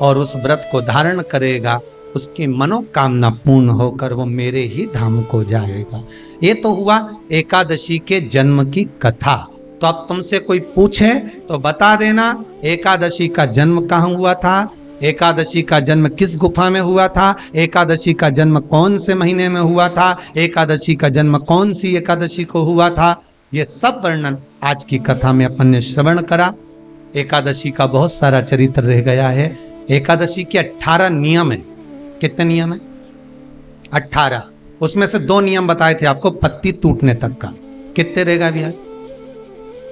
और उस व्रत को धारण करेगा, उसकी मनोकामना पूर्ण होकर वो मेरे ही धाम को जाएगा। ये तो हुआ एकादशी के जन्म की कथा। तो अब तुमसे कोई पूछे तो बता देना एकादशी का जन्म कहाँ हुआ था, एकादशी का जन्म किस गुफा में हुआ था, एकादशी का जन्म कौन से महीने में हुआ था, एकादशी का जन्म कौन सी एकादशी को हुआ था। ये सब वर्णन आज की कथा में अपन ने श्रवण करा। एकादशी का बहुत सारा चरित्र रह गया है। एकादशी के 18 नियम है। कितने नियम है? 18। उसमें से 2 नियम बताए थे आपको पत्ती टूटने तक का। कितने रहेगा भैया?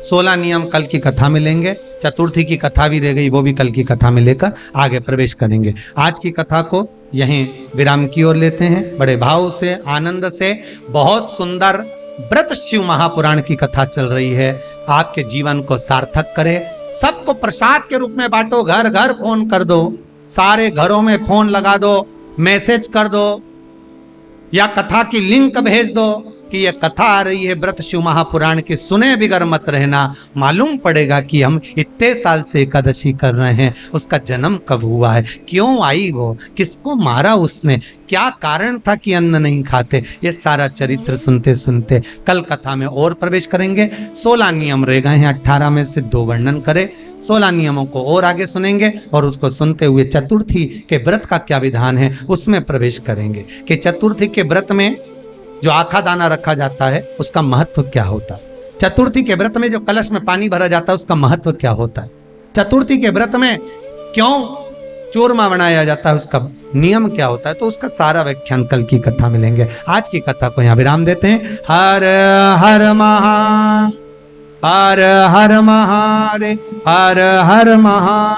16 नियम कल की कथा में लेंगे। चतुर्थी की कथा भी रह गई, वो भी कल की कथा में लेकर आगे प्रवेश करेंगे। आज की कथा को यहीं विराम की ओर लेते हैं। बड़े भाव से, आनंद से, बहुत सुंदर व्रत शिव महापुराण की कथा चल रही है। आपके जीवन को सार्थक करे। सबको प्रसाद के रूप में बांटो, घर घर फोन कर दो, सारे घरों में फोन लगा दो, मैसेज कर दो या कथा की लिंक भेज दो कि ये कथा आ रही है व्रत शिव महापुराण की, सुने बिगर मत रहना। मालूम पड़ेगा कि हम इतने साल से एकादशी कर रहे हैं, उसका जन्म कब हुआ है, क्यों आई वो, किसको मारा उसने, क्या कारण था कि अन्न नहीं खाते। ये सारा चरित्र सुनते सुनते कल कथा में और प्रवेश करेंगे। 16 नियम रह गए हैं, 18 में से 2 वर्णन करें। 16 नियमों को और आगे सुनेंगे और उसको सुनते हुए चतुर्थी के व्रत का क्या विधान है उसमें प्रवेश करेंगे कि चतुर्थी के व्रत में जो आखा दाना रखा जाता है उसका महत्व क्या होता है, चतुर्थी के व्रत में जो कलश में पानी भरा जाता है उसका महत्व क्या होता है, चतुर्थी के व्रत में क्यों चूरमा बनाया जाता है उसका नियम क्या होता है, तो उसका सारा व्याख्यान कल की कथा मिलेंगे। आज की कथा को यहाँ विराम देते हैं। हर हर महा हर हर महादेव हर हर महा